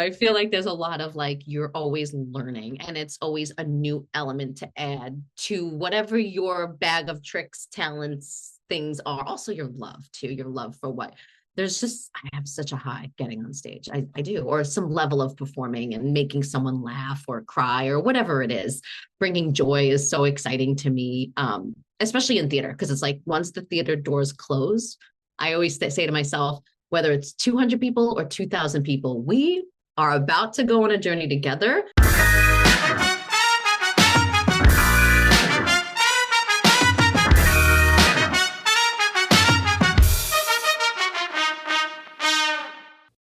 I feel like there's a lot of like, you're always learning and it's always a new element to add to whatever your bag of tricks, talents, things are. Also your love too, your love for what there's just, I have such a high getting on stage. I do, or some level of performing and making someone laugh or cry or whatever it is. Bringing joy is so exciting to me, especially in theater, because it's like once the theater doors close, I always say to myself, whether it's 200 people or 2,000 people, we are about to go on a journey together.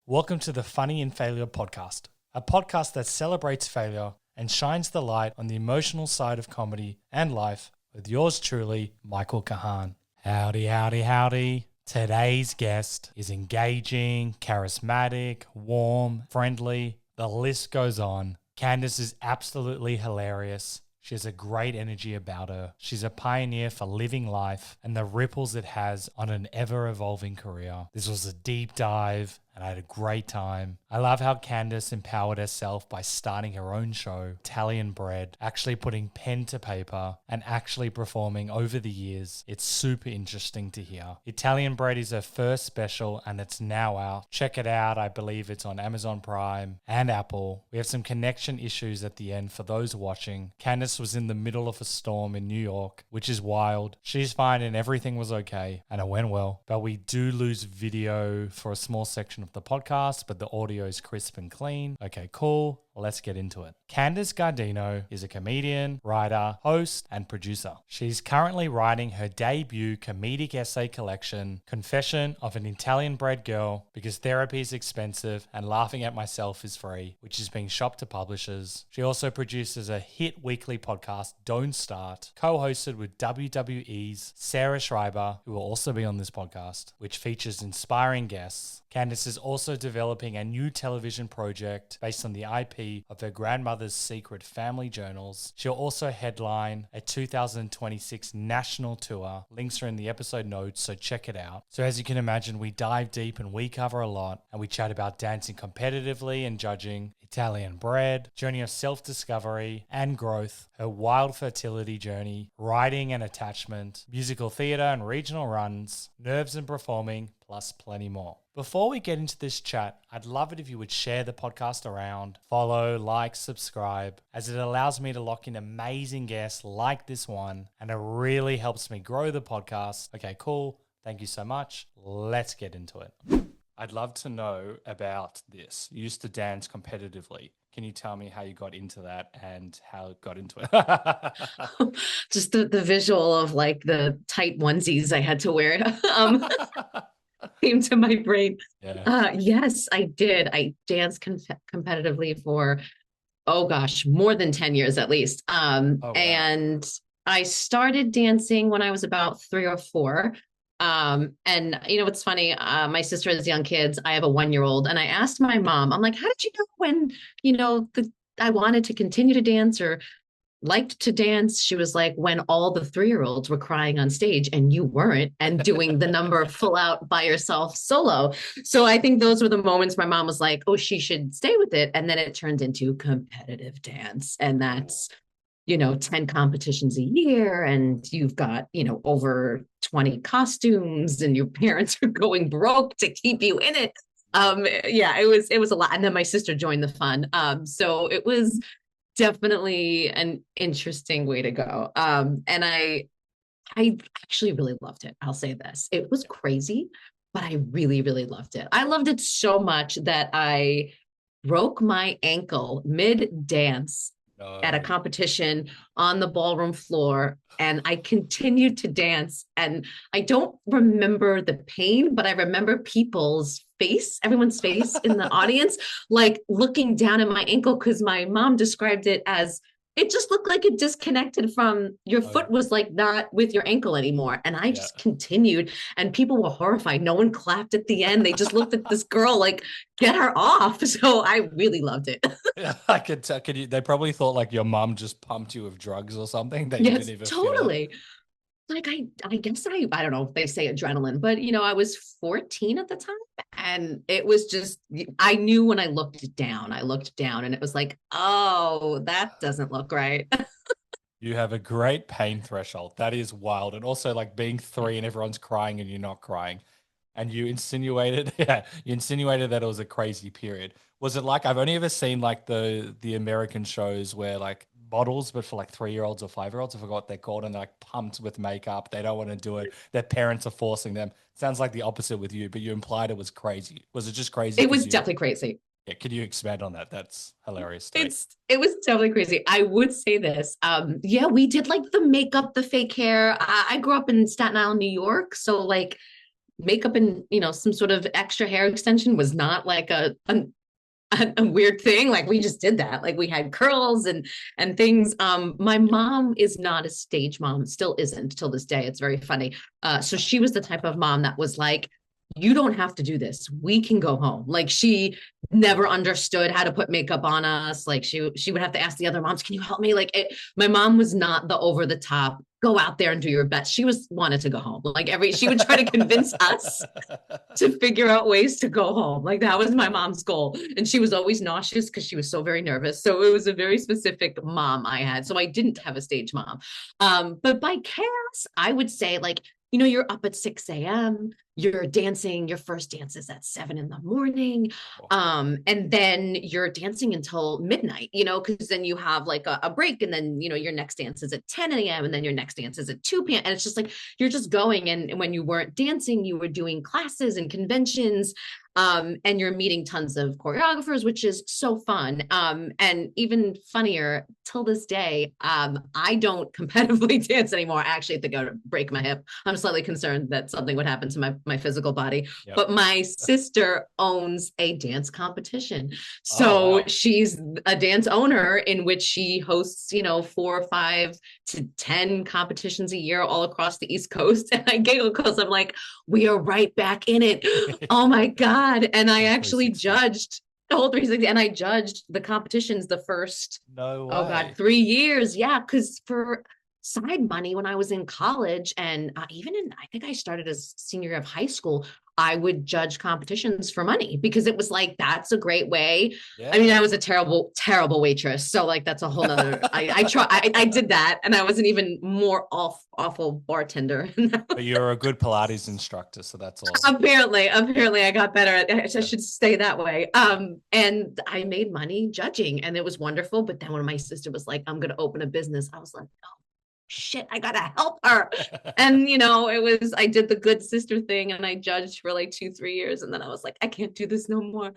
Welcome to the Funny in Failure podcast, a podcast that celebrates failure and shines the light on the emotional side of comedy and life with yours truly, Michael Kahan. Howdy, howdy, howdy. Today's guest is engaging, charismatic, warm, friendly. The list goes on. Candice is absolutely hilarious. She has a great energy about her. She's a pioneer for living life and the ripples it has on an ever-evolving career. This was a deep dive and I had a great time. I love how Candice empowered herself by starting her own show, Italian Bred, actually putting pen to paper and actually performing over the years. It's super interesting to hear. Italian Bred is her first special and it's now out. Check it out. I believe it's on Amazon Prime and Apple. We have some connection issues at the end for those watching. Candice was in the middle of a storm in New York, which is wild. She's fine and everything was okay and it went well. But we do lose video for a small section of the podcast, but the audio is crisp and clean. Okay, cool. Let's get into it. Candice Guardino is a comedian, writer, host, and producer. She's currently writing her debut comedic essay collection, Confession of an Italian Bred Girl, because therapy is expensive and laughing at myself is free, which is being shopped to publishers. She also produces a hit weekly podcast, Don't Start, co-hosted with WWE's Sarah Schreiber, who will also be on this podcast, which features inspiring guests. Candice is also developing a new television project based on the IP of her grandmother's secret family journals. She'll also headline a 2026 national tour. Links are in the episode notes, so check it out. So as you can imagine, we dive deep and we cover a lot, and we chat about dancing competitively and judging, Italian Bred, journey of self-discovery and growth, her wild fertility journey, writing and attachment, musical theatre and regional runs, nerves and performing, plus plenty more. Before we get into this chat, I'd love it if you would share the podcast around, follow, like, subscribe, as it allows me to lock in amazing guests like this one, and it really helps me grow the podcast. Okay, cool. Thank you so much. Let's get into it. I'd love to know about this. You used to dance competitively. Can you tell me how you got into that and how it got into it? Just the visual of like the tight onesies I had to wear came to my brain. Yeah. Yes, I did. I danced competitively for, oh gosh, more than 10 years at least. Oh, wow. And I started dancing when I was about 3 or 4. And you know, what's funny, my sister has young kids. I have a 1-year-old, and I asked my mom, I'm like, how did you know when, you know, I wanted to continue to dance or liked to dance? She was like, when all the 3-year-olds were crying on stage and you weren't, and doing the number full out by yourself solo. So I think those were the moments my mom was like, oh, she should stay with it. And then it turned into competitive dance. And that's, you know, 10 competitions a year, and you've got, you know, over 20 costumes, and your parents are going broke to keep you in it. Yeah, it was a lot. And then my sister joined the fun. So it was definitely an interesting way to go. And I actually really loved it. I'll say this. It was crazy, but I really, really loved it. I loved it so much that I broke my ankle mid-dance at a competition on the ballroom floor, and I continued to dance. And I don't remember the pain, but I remember everyone's face in the audience, like looking down at my ankle, because my mom described it as, it just looked like it disconnected from your foot, was like not with your ankle anymore. And I just continued, and people were horrified. No one clapped at the end. They just looked at this girl like, get her off. So I really loved it. Yeah, I could tell. They probably thought like your mom just pumped you with drugs or something. They Yes, didn't even totally. Like, I guess I don't know if they say adrenaline, but you know, I was 14 at the time. And it was just, I knew when I looked down and it was like, oh, that doesn't look right. You have a great pain threshold. That is wild. And also like being 3 and everyone's crying and you're not crying. And you insinuated, yeah, you insinuated that it was a crazy period. Was it like, I've only ever seen like the American shows where like models, but for like 3-year-olds or 5-year-olds, I forgot what they're called, and they're like pumped with makeup. They don't want to do it. Their parents are forcing them. Sounds like the opposite with you, but you implied it was crazy. Was it just crazy? It was definitely crazy. Yeah, can you expand on that? That's hilarious. It was totally crazy. I would say this. Yeah, we did like the makeup, the fake hair. I grew up in Staten Island, New York. So like makeup and, some sort of extra hair extension was not like a weird thing. Like we just did that. Like we had curls and things. My mom is not a stage mom, still isn't till this day. It's very funny. So she was the type of mom that was like, you don't have to do this. We can go home. Like she never understood how to put makeup on us. Like she would have to ask the other moms, can you help me? Like my mom was not the over the top, go out there and do your best. She wanted to go home. Like she would try to convince us to figure out ways to go home. Like that was my mom's goal. And she was always nauseous because she was so very nervous. So it was a very specific mom I had. So I didn't have a stage mom. But by chaos, I would say like, you're up at 6 a.m. You're dancing. Your first dance is at 7 in the morning. And then you're dancing until midnight, because then you have like a break. And then, your next dance is at 10 a.m. And then your next dance is at 2 p.m. And it's just like, you're just going. And when you weren't dancing, you were doing classes and conventions. And you're meeting tons of choreographers, which is so fun. And even funnier till this day, I don't competitively dance anymore. I actually think I would break my hip. I'm slightly concerned that something would happen to my physical body, but my sister owns a dance competition. So she's a dance owner in which she hosts, 4 or 5 to 10 competitions a year all across the East Coast. And I giggle because I'm like, we are right back in it. Oh my God. And I actually judged the whole 360, and I judged the competitions the first, 3 years. Yeah. Cause for side money when I was in college and I think I started as senior year of high school, I would judge competitions for money because it was like, that's a great way. Yeah. I mean, I was a terrible, terrible waitress. So like, that's a whole nother, I did that. And I was an even more awful bartender. But you're a good Pilates instructor. So that's all. Apparently I got better. I should stay that way. And I made money judging and it was wonderful. But then when my sister was like, I'm going to open a business, I was like, oh, shit, I gotta help her. And I did the good sister thing and I judged for like 2-3 years. And then I was like, I can't do this no more.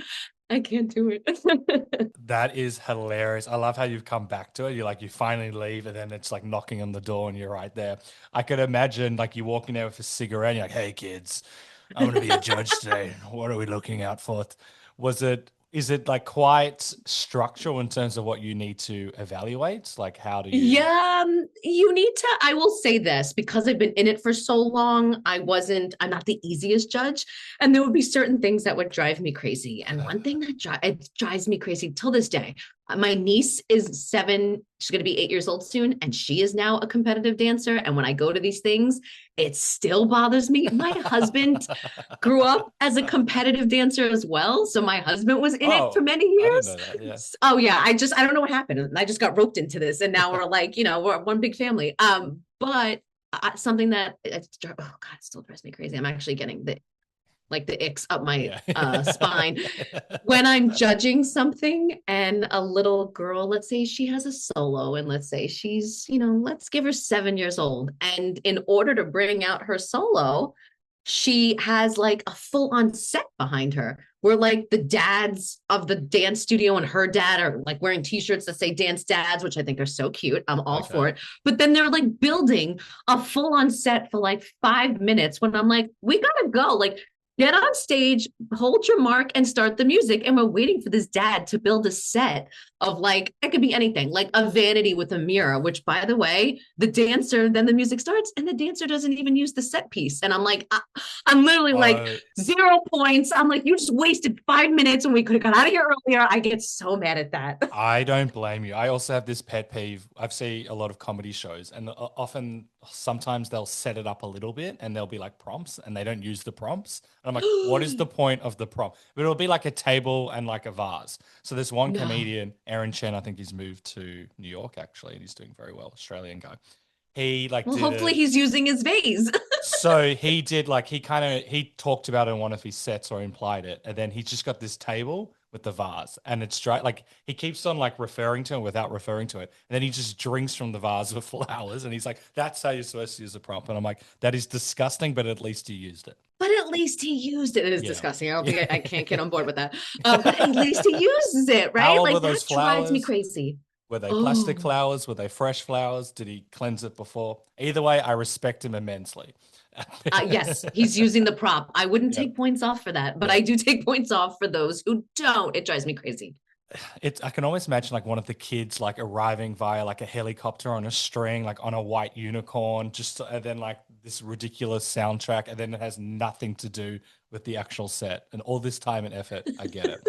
I can't do it. That is hilarious. I love how you've come back to it. You finally leave and then it's like knocking on the door and you're right there. I could imagine like you walking there with a cigarette and you're like, hey kids, I'm going to be a judge today. What are we looking out for? Is it like quite structural in terms of what you need to evaluate? Like how do you? Yeah, you need to, I will say this, because I've been in it for so long, I'm not the easiest judge. And there would be certain things that would drive me crazy. And one thing that it drives me crazy till this day, my niece is 7, she's going to be 8 years old soon. And she is now a competitive dancer. And when I go to these things, it still bothers me. My husband grew up as a competitive dancer as well. So my husband was in it for many years. I didn't know that, yeah. Oh yeah. I don't know what happened. I just got roped into this and now we're like, we're one big family. But something that, it still drives me crazy. I'm actually getting the icks up my spine. When I'm judging something and a little girl, let's say she has a solo and let's say she's, let's give her 7 years old. And in order to bring out her solo, she has like a full on set behind her where like the dads of the dance studio and her dad are like wearing t-shirts that say dance dads, which I think are so cute. I'm all for it. But then they're like building a full on set for like 5 minutes when I'm like, we gotta go. Like, get on stage, hold your mark and start the music. And we're waiting for this dad to build a set of like, it could be anything, like a vanity with a mirror, which by the way, the dancer, then the music starts and the dancer doesn't even use the set piece. And I'm like, I'm literally like 0 points. I'm like, you just wasted 5 minutes when we could have got out of here earlier. I get so mad at that. I don't blame you. I also have this pet peeve. I've seen a lot of comedy shows and sometimes they'll set it up a little bit and there'll be like prompts and they don't use the prompts. And I'm like, what is the point of the prop? But it'll be like a table and like a vase. So there's one No. comedian, Aaron Chen, I think he's moved to New York actually, and he's doing very well, Australian guy. He like Well, did hopefully it. he's using his vase. So he did like he talked about it in one of his sets or implied it, and then he just got this table with the vase, and it's dry. Like he keeps on like referring to it without referring to it, and then he just drinks from the vase with flowers, and he's like, "That's how you're supposed to use a prop." And I'm like, "That is disgusting," but at least you used it. But at least he used it. It is Yeah. disgusting. I don't think I can't get on board with that. But at least he uses it, How right? old were Like those that drives me flowers? crazy. Were they plastic Oh, flowers? Were they fresh flowers? Did he cleanse it before? Either way, I respect him immensely. yes, he's using the prop. I wouldn't Yep. take points off for that, but Yep. I do take points off for those who don't. It drives me crazy. I can almost imagine like one of the kids like arriving via like a helicopter on a string, like on a white unicorn, and then like this ridiculous soundtrack, and then it has nothing to do with the actual set. And all this time and effort, I get it.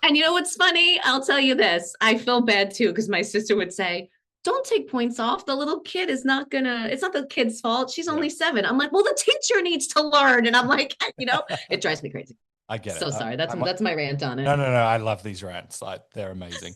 And you know what's funny? I'll tell you this. I feel bad too, because my sister would say, don't take points off. The little kid is not gonna, it's not the kid's fault. She's only 7. I'm like, well, the teacher needs to learn. And I'm like, it drives me crazy. I get So it. sorry. That's my rant on it. No. I love these rants. Like they're amazing.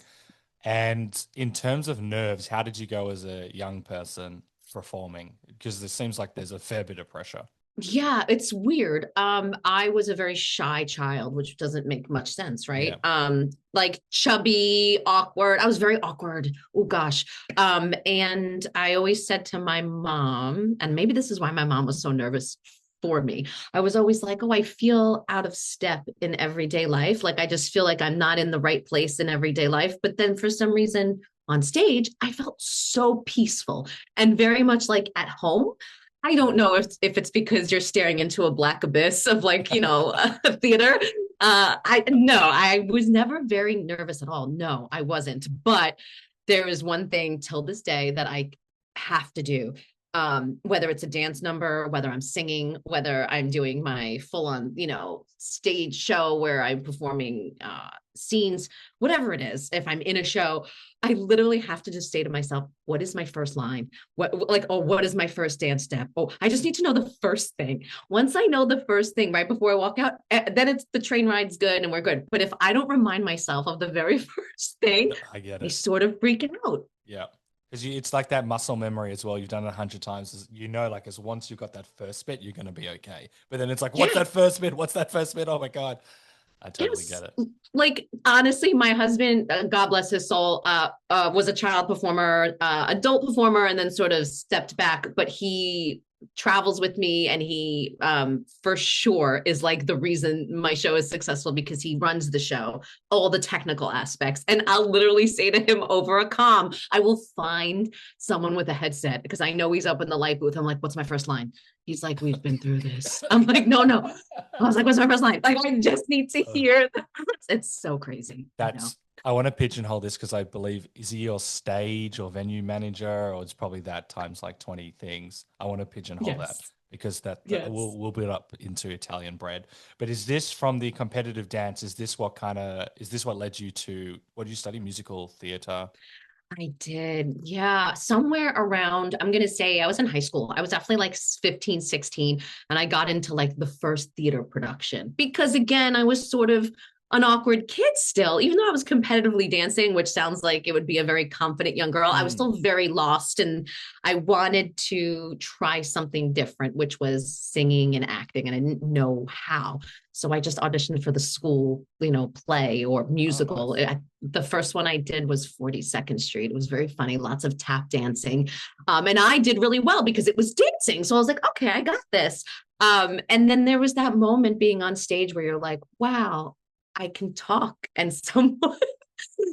And in terms of nerves, how did you go as a young person performing? Because it seems like there's a fair bit of pressure. Yeah, it's weird. I was a very shy child, which doesn't make much sense, right? Yeah. Like chubby, awkward. I was very awkward. Oh gosh. And I always said to my mom, and maybe this is why my mom was so nervous for me. I was always like, oh, I feel out of step in everyday life. Like I just feel like I'm not in the right place in everyday life. But then for some reason on stage, I felt so peaceful and very much like at home. I don't know if it's because you're staring into a black abyss of like, theater. I was never very nervous at all. No, I wasn't. But there is one thing till this day that I have to do. Whether it's a dance number, whether I'm singing, whether I'm doing my full on, stage show where I'm performing scenes, whatever it is, if I'm in a show, I literally have to just say to myself, what is my first line? What is my first dance step? Oh, I just need to know the first thing. Once I know the first thing right before I walk out, then it's the train ride's good and we're good. But if I don't remind myself of the very first thing, I get I it. sort of freak out. Yeah. Because it's like that muscle memory as well. You've done it 100 times. Like as once you've got that first bit, you're going to be okay. But then it's like, what's that first bit? What's that first bit? Oh my God. I totally get it. Like, honestly, my husband, God bless his soul, was a child performer, adult performer, and then sort of stepped back, but he travels with me and he for sure is like the reason my show is successful because he runs the show, all the technical aspects. And I'll literally say to him over a comm, I will find someone with a headset because I know he's up in the light booth. I'm like, what's my first line? He's like, we've been through this. I'm like, no. I was like, what's my first line? Like, I just need to hear that. It's so crazy. I want to pigeonhole this because I believe, is he your stage or venue manager, or it's probably that times like 20 things. I want to pigeonhole that because we'll build up into Italian Bred. But is this from the competitive dance? Is this what led you to, what did you study? Musical theater? I did. Yeah. Somewhere around, I'm going to say I was in high school. I was definitely like 15, 16. And I got into like the first theater production because again, I was sort of an awkward kid still, even though I was competitively dancing, which sounds like it would be a very confident young girl. I was still very lost and I wanted to try something different, which was singing and acting. And I didn't know how. So I just auditioned for the school, play or musical. Oh, nice. The first one I did was 42nd Street. It was very funny, lots of tap dancing. And I did really well because it was dancing. So I was like, okay, I got this. And then there was that moment being on stage where you're like, wow, I can talk and someone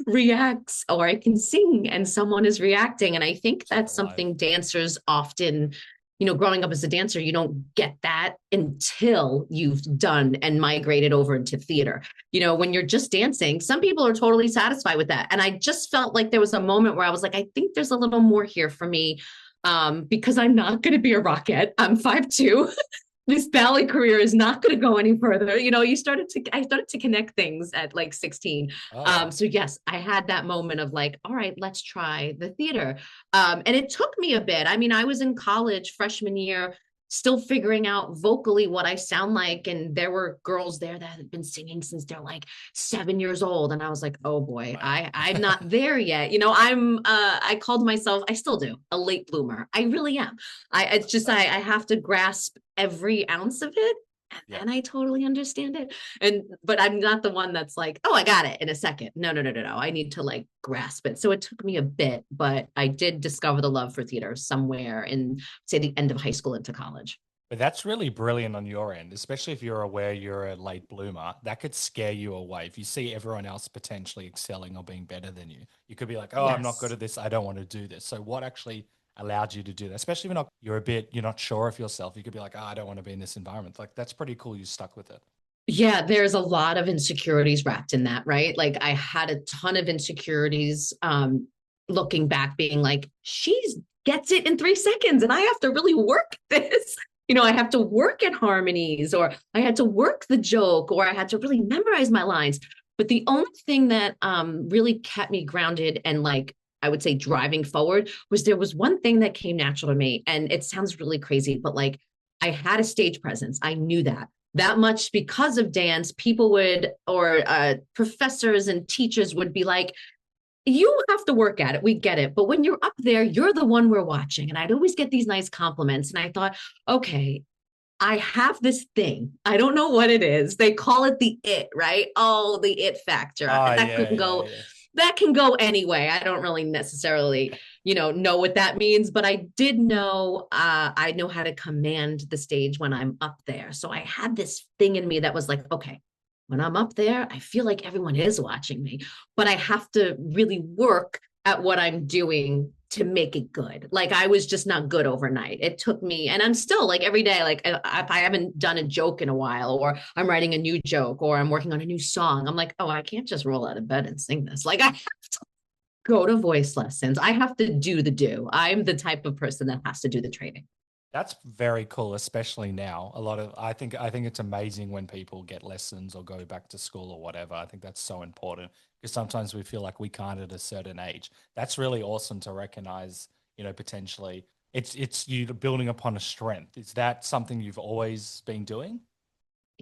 reacts, or I can sing and someone is reacting. And I think that's something dancers often, growing up as a dancer, you don't get that until you've done and migrated over into theater. When you're just dancing, some people are totally satisfied with that. And I just felt like there was a moment where I was like, I think there's a little more here for me because I'm not going to be a rockette. I'm 5'2". This ballet career is not going to go any further. I started to connect things at like 16. So yes, I had that moment of like, all right, let's try the theater. And it took me a bit. I mean, I was in college freshman year, still figuring out vocally what I sound like. And there were girls there that had been singing since they're like 7 years old. And I was like, oh boy, Wow. I'm not there yet. I called myself, I still do, a late bloomer. I really am. It's just, I have to grasp every ounce of it. And I totally understand it. But I'm not the one that's like, oh, I got it in a second. No. I need to like grasp it. So it took me a bit, but I did discover the love for theater somewhere in, say, the end of high school into college. But that's really brilliant on your end, especially if you're aware you're a late bloomer. That could scare you away. If you see everyone else potentially excelling or being better than you, you could be like, oh, I'm not good at this. I don't want to do this. So what actually allowed you to do that? Especially if you're not sure of yourself. You could be like, oh, I don't want to be in this environment. Like, that's pretty cool. You stuck with it. Yeah, there's a lot of insecurities wrapped in that, right? Like I had a ton of insecurities, looking back, being like, she's gets it in 3 seconds and I have to really work this. I have to work at harmonies, or I had to work the joke, or I had to really memorize my lines. But the only thing that really kept me grounded and like, I would say driving forward, was there was one thing that came natural to me. And it sounds really crazy, but like I had a stage presence. I knew that much because of dance. People would, or professors and teachers would be like, you have to work at it. We get it. But when you're up there, you're the one we're watching. And I'd always get these nice compliments. And I thought, okay, I have this thing. I don't know what it is. They call it the it, right? Oh, the it factor. That can go anyway. I don't really necessarily, know what that means, but I did know, I know how to command the stage when I'm up there. So I had this thing in me that was like, okay, when I'm up there, I feel like everyone is watching me, but I have to really work at what I'm doing to make it good. Like I was just not good overnight. It took me, and I'm still like every day, like if I haven't done a joke in a while, or I'm writing a new joke, or I'm working on a new song, I'm like, oh, I can't just roll out of bed and sing this. Like I have to go to voice lessons. I have to do. I'm the type of person that has to do the training. That's very cool, especially now. I think it's amazing when people get lessons or go back to school or whatever. I think that's so important because sometimes we feel like we can't at a certain age. That's really awesome to recognize, potentially it's you building upon a strength. Is that something you've always been doing?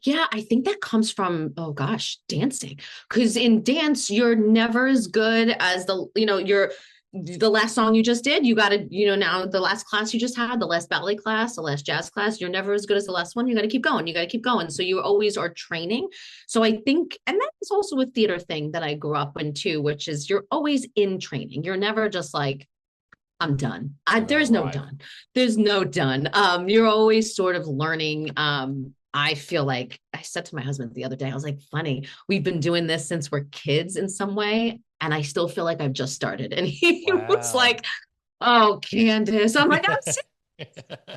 Yeah, I think that comes from, oh gosh, dancing. Because in dance, you're never as good as the last song you just did. You got to, now the last class you just had, the last ballet class, the last jazz class, you're never as good as the last one. You got to keep going. You got to keep going. So you always are training. So I think, and that is also a theater thing that I grew up in too, which is you're always in training. You're never just like, I'm done. There's no done. There's no done. You're always sort of learning. I feel like I said to my husband the other day, I was like, funny, we've been doing this since we're kids in some way. And I still feel like I've just started. And he was like, oh, Candice. I'm like,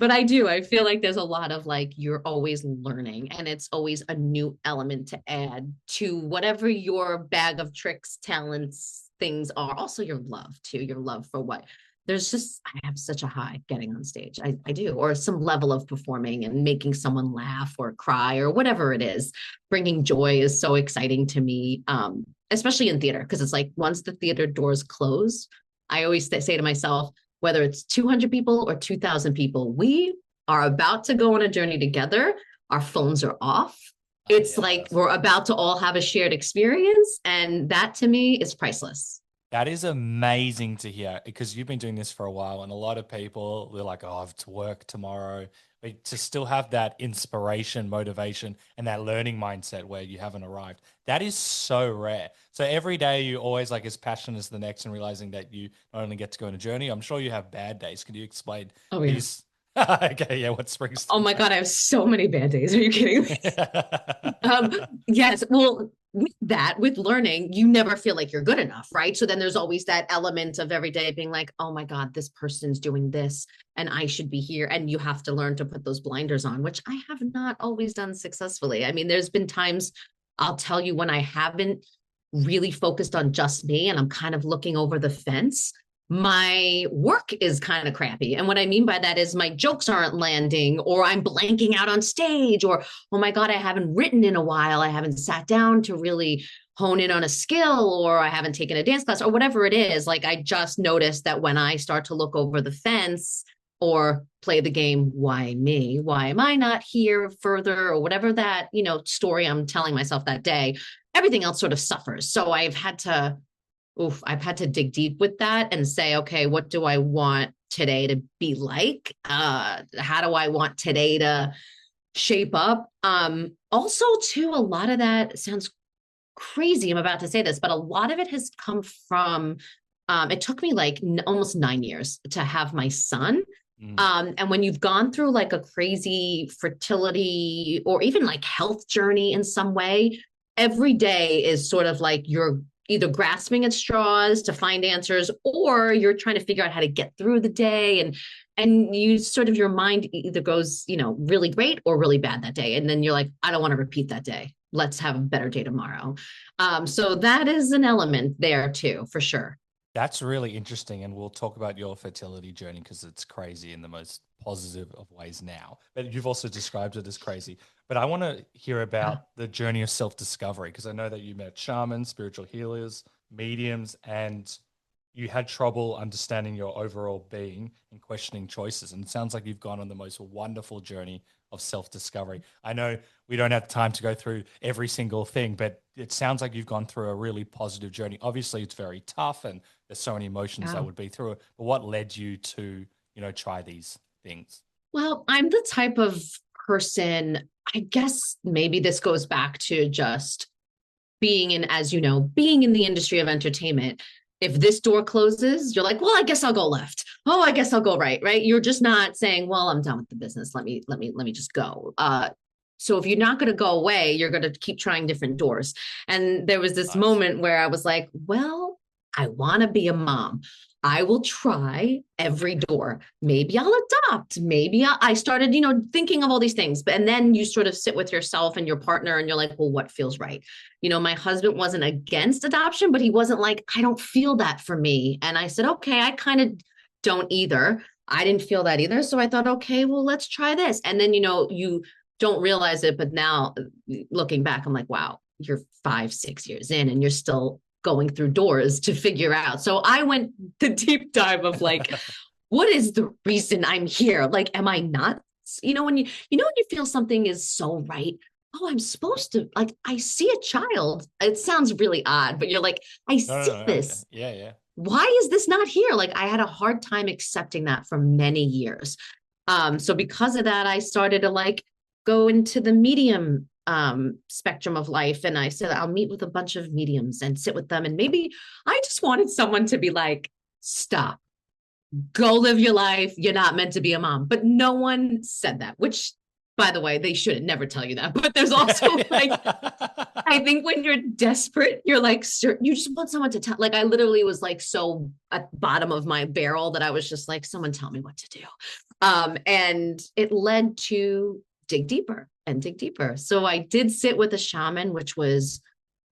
but I do. I feel like there's a lot of like, you're always learning and it's always a new element to add to whatever your bag of tricks, talents, things are. Also your love too, your love for what I have such a high getting on stage. I do, or some level of performing and making someone laugh or cry or whatever it is. Bringing joy is so exciting to me, especially in theater, because it's like once the theater doors close, I always say to myself, whether it's 200 people or 2,000 people, we are about to go on a journey together. Our phones are off. It's like we're about to all have a shared experience. And that to me is priceless. That is amazing to hear because you've been doing this for a while and a lot of people, they're like, oh, I have to work tomorrow. But to still have that inspiration, motivation, and that learning mindset where you haven't arrived, that is so rare. So every day you're always like as passionate as the next and realizing that you not only get to go on a journey, I'm sure you have bad days. Can you explain these? Okay, yeah, what springs? Oh my God, I have so many bad days. Are you kidding me? Yes, well, with learning, you never feel like you're good enough, right? So then there's always that element of every day being like, oh my God, this person's doing this and I should be here. And you have to learn to put those blinders on, which I have not always done successfully. I mean, there's been times I'll tell you when I haven't really focused on just me and I'm kind of looking over the fence, my work is kind of crappy. And what I mean by that is my jokes aren't landing or I'm blanking out on stage or, oh my God, I haven't written in a while. I haven't sat down to really hone in on a skill or I haven't taken a dance class or whatever it is. Like I just noticed that when I start to look over the fence or play the game, why me? Why am I not here further, or whatever that, story I'm telling myself that day, everything else sort of suffers. So I've had to dig deep with that and say, okay, what do I want today to be like? How do I want today to shape up? Also, too, a lot of that sounds crazy. I'm about to say this, but a lot of it has come from, it took me like almost 9 years to have my son. And when you've gone through like a crazy fertility or even like health journey in some way, every day is sort of like you're either grasping at straws to find answers, or you're trying to figure out how to get through the day. And you sort of, your mind either goes, really great or really bad that day. And then you're like, I don't want to repeat that day. Let's have a better day tomorrow. So that is an element there too, for sure. That's really interesting. And we'll talk about your fertility journey because it's crazy in the most positive of ways now. But you've also described it as crazy. But I want to hear about the journey of self-discovery, because I know that you met shamans, spiritual healers, mediums, and you had trouble understanding your overall being and questioning choices. And it sounds like you've gone on the most wonderful journey of self-discovery. I know we don't have time to go through every single thing, but it sounds like you've gone through a really positive journey. Obviously, it's very tough and there's so many emotions that would be through it. But what led you to, try these things? Well, I'm the type of person, I guess maybe this goes back to just being in, as you know, being in the industry of entertainment. If this door closes, you're like, well, I guess I'll go left. Oh, I guess I'll go right. Right. You're just not saying, well, I'm done with the business. Let me just go. So if you're not going to go away, you're going to keep trying different doors. And there was this moment where I was like, well, I want to be a mom. I will try every door. Maybe I'll adopt. Maybe I started, thinking of all these things. And then you sort of sit with yourself and your partner and you're like, well, what feels right? My husband wasn't against adoption, but he wasn't like, I don't feel that for me. And I said, okay, I kind of don't either. I didn't feel that either. So I thought, okay, well, let's try this. And then, you don't realize it. But now looking back, I'm like, wow, you're 5-6 years in and you're still going through doors to figure out. So I went the deep dive of like, what is the reason I'm here? Like, am I nuts? When you feel something is so right. Oh, I'm supposed to, like, I see a child. It sounds really odd, but you're like, I see this. Yeah. Why is this not here? Like, I had a hard time accepting that for many years. So because of that, I started to like go into the medium spectrum of life. And I said, I'll meet with a bunch of mediums and sit with them. And maybe I just wanted someone to be like, stop, go live your life. You're not meant to be a mom. But no one said that, which, by the way, they should never tell you that. But there's also like, I think when you're desperate, you're like, you just want someone to tell. Like, I literally was like so at the bottom of my barrel that I was just like, someone tell me what to do. And it led to dig deeper and dig deeper. So I did sit with a shaman, which was,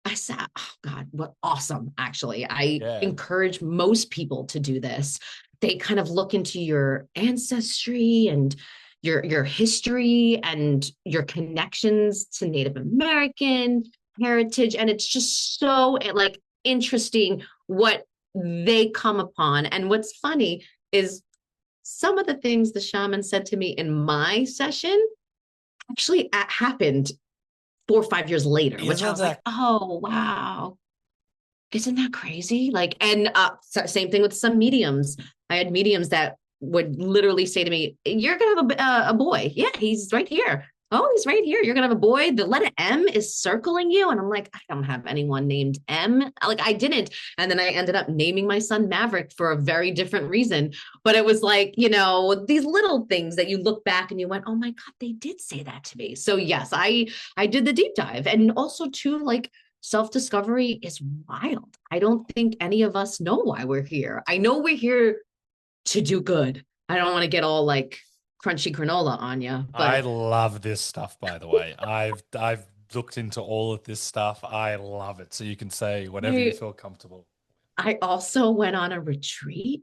I said, oh God, what awesome. Actually, I encourage most people to do this. They kind of look into your ancestry and your history and your connections to Native American heritage. And it's just so like interesting what they come upon. And what's funny is some of the things the shaman said to me in my session actually happened 4 or 5 years later, which I was like, oh, wow. Isn't that crazy? Like, and same thing with some mediums. I had mediums that would literally say to me, you're going to have a boy. Yeah, he's right here. Oh, he's right here. You're going to have a boy. The letter M is circling you. And I'm like, I don't have anyone named M. Like, I didn't. And then I ended up naming my son Maverick for a very different reason. But it was like, these little things that you look back and you went, oh my God, they did say that to me. So yes, I did the deep dive. And also too, like, self-discovery is wild. I don't think any of us know why we're here. I know we're here to do good. I don't want to get all like crunchy granola on you. But I love this stuff, by the way. I've looked into all of this stuff. I love it. So you can say whatever you feel comfortable. I also went on a retreat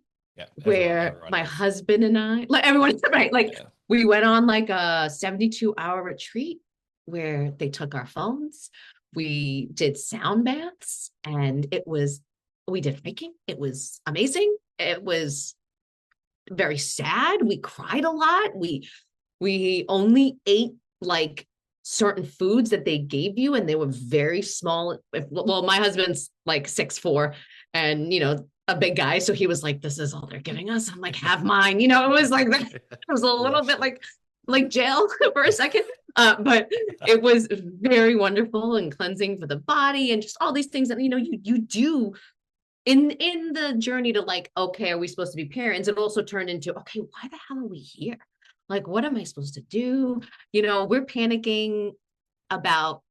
where my husband and I, like everyone's right, like we went on like a 72-hour retreat where they took our phones. We did sound baths and we did hiking. It was amazing. It was very sad. We cried a lot. We only ate like certain foods that they gave you, and they were very small. Well, my husband's like 6'4", and a big guy, so he was like, "This is all they're giving us." I'm like, "Have mine." It was like that. It was a little bit like jail for a second, but it was very wonderful and cleansing for the body, and just all these things that you do in the journey to like, okay, are we supposed to be parents? It also turned into, okay, why the hell are we here? Like, what am I supposed to do? We're panicking about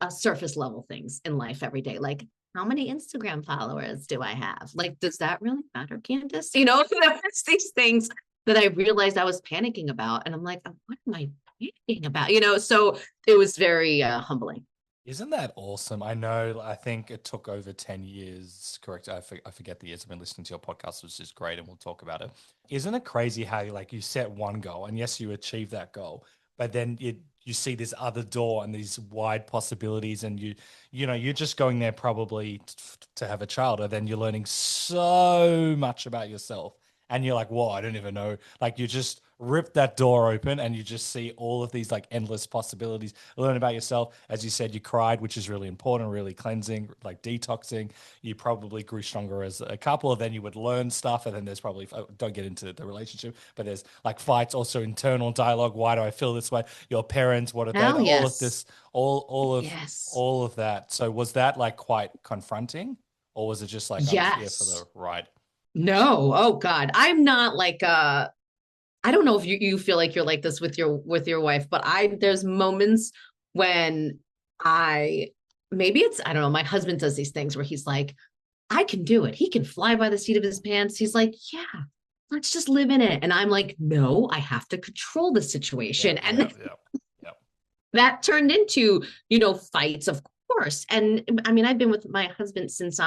surface level things in life every day. Like, how many Instagram followers do I have? Like, does that really matter, Candice? There's these things that I realized I was panicking about. And I'm like, what am I panicking about? So it was very humbling. Isn't that awesome? I know, I think it took over 10 years, correct? I forget the years. I've been listening to your podcast, which is great, and we'll talk about it. Isn't it crazy how you set one goal, and yes, you achieve that goal, but then you see this other door and these wide possibilities, and you're just going there probably to have a child, and then you're learning so much about yourself. And you're like, whoa, I don't even know. Like, you just rip that door open and you just see all of these like endless possibilities. Learn about yourself. As you said, you cried, which is really important, really cleansing, like detoxing. You probably grew stronger as a couple, and then you would learn stuff. And then there's probably, don't get into the relationship, but there's like fights, also internal dialogue. Why do I feel this way? Your parents, what are they? All of this, all of that. So was that like quite confronting, or was it just like, I'm here for the ride? No. Oh God. I'm not like, I don't know if you feel like you're like this with your wife, but there's moments when I don't know, my husband does these things where he's like, I can do it. He can fly by the seat of his pants. He's like, yeah, let's just live in it. And I'm like, no, I have to control the situation. That turned into, fights, of course. And I mean, I've been with my husband since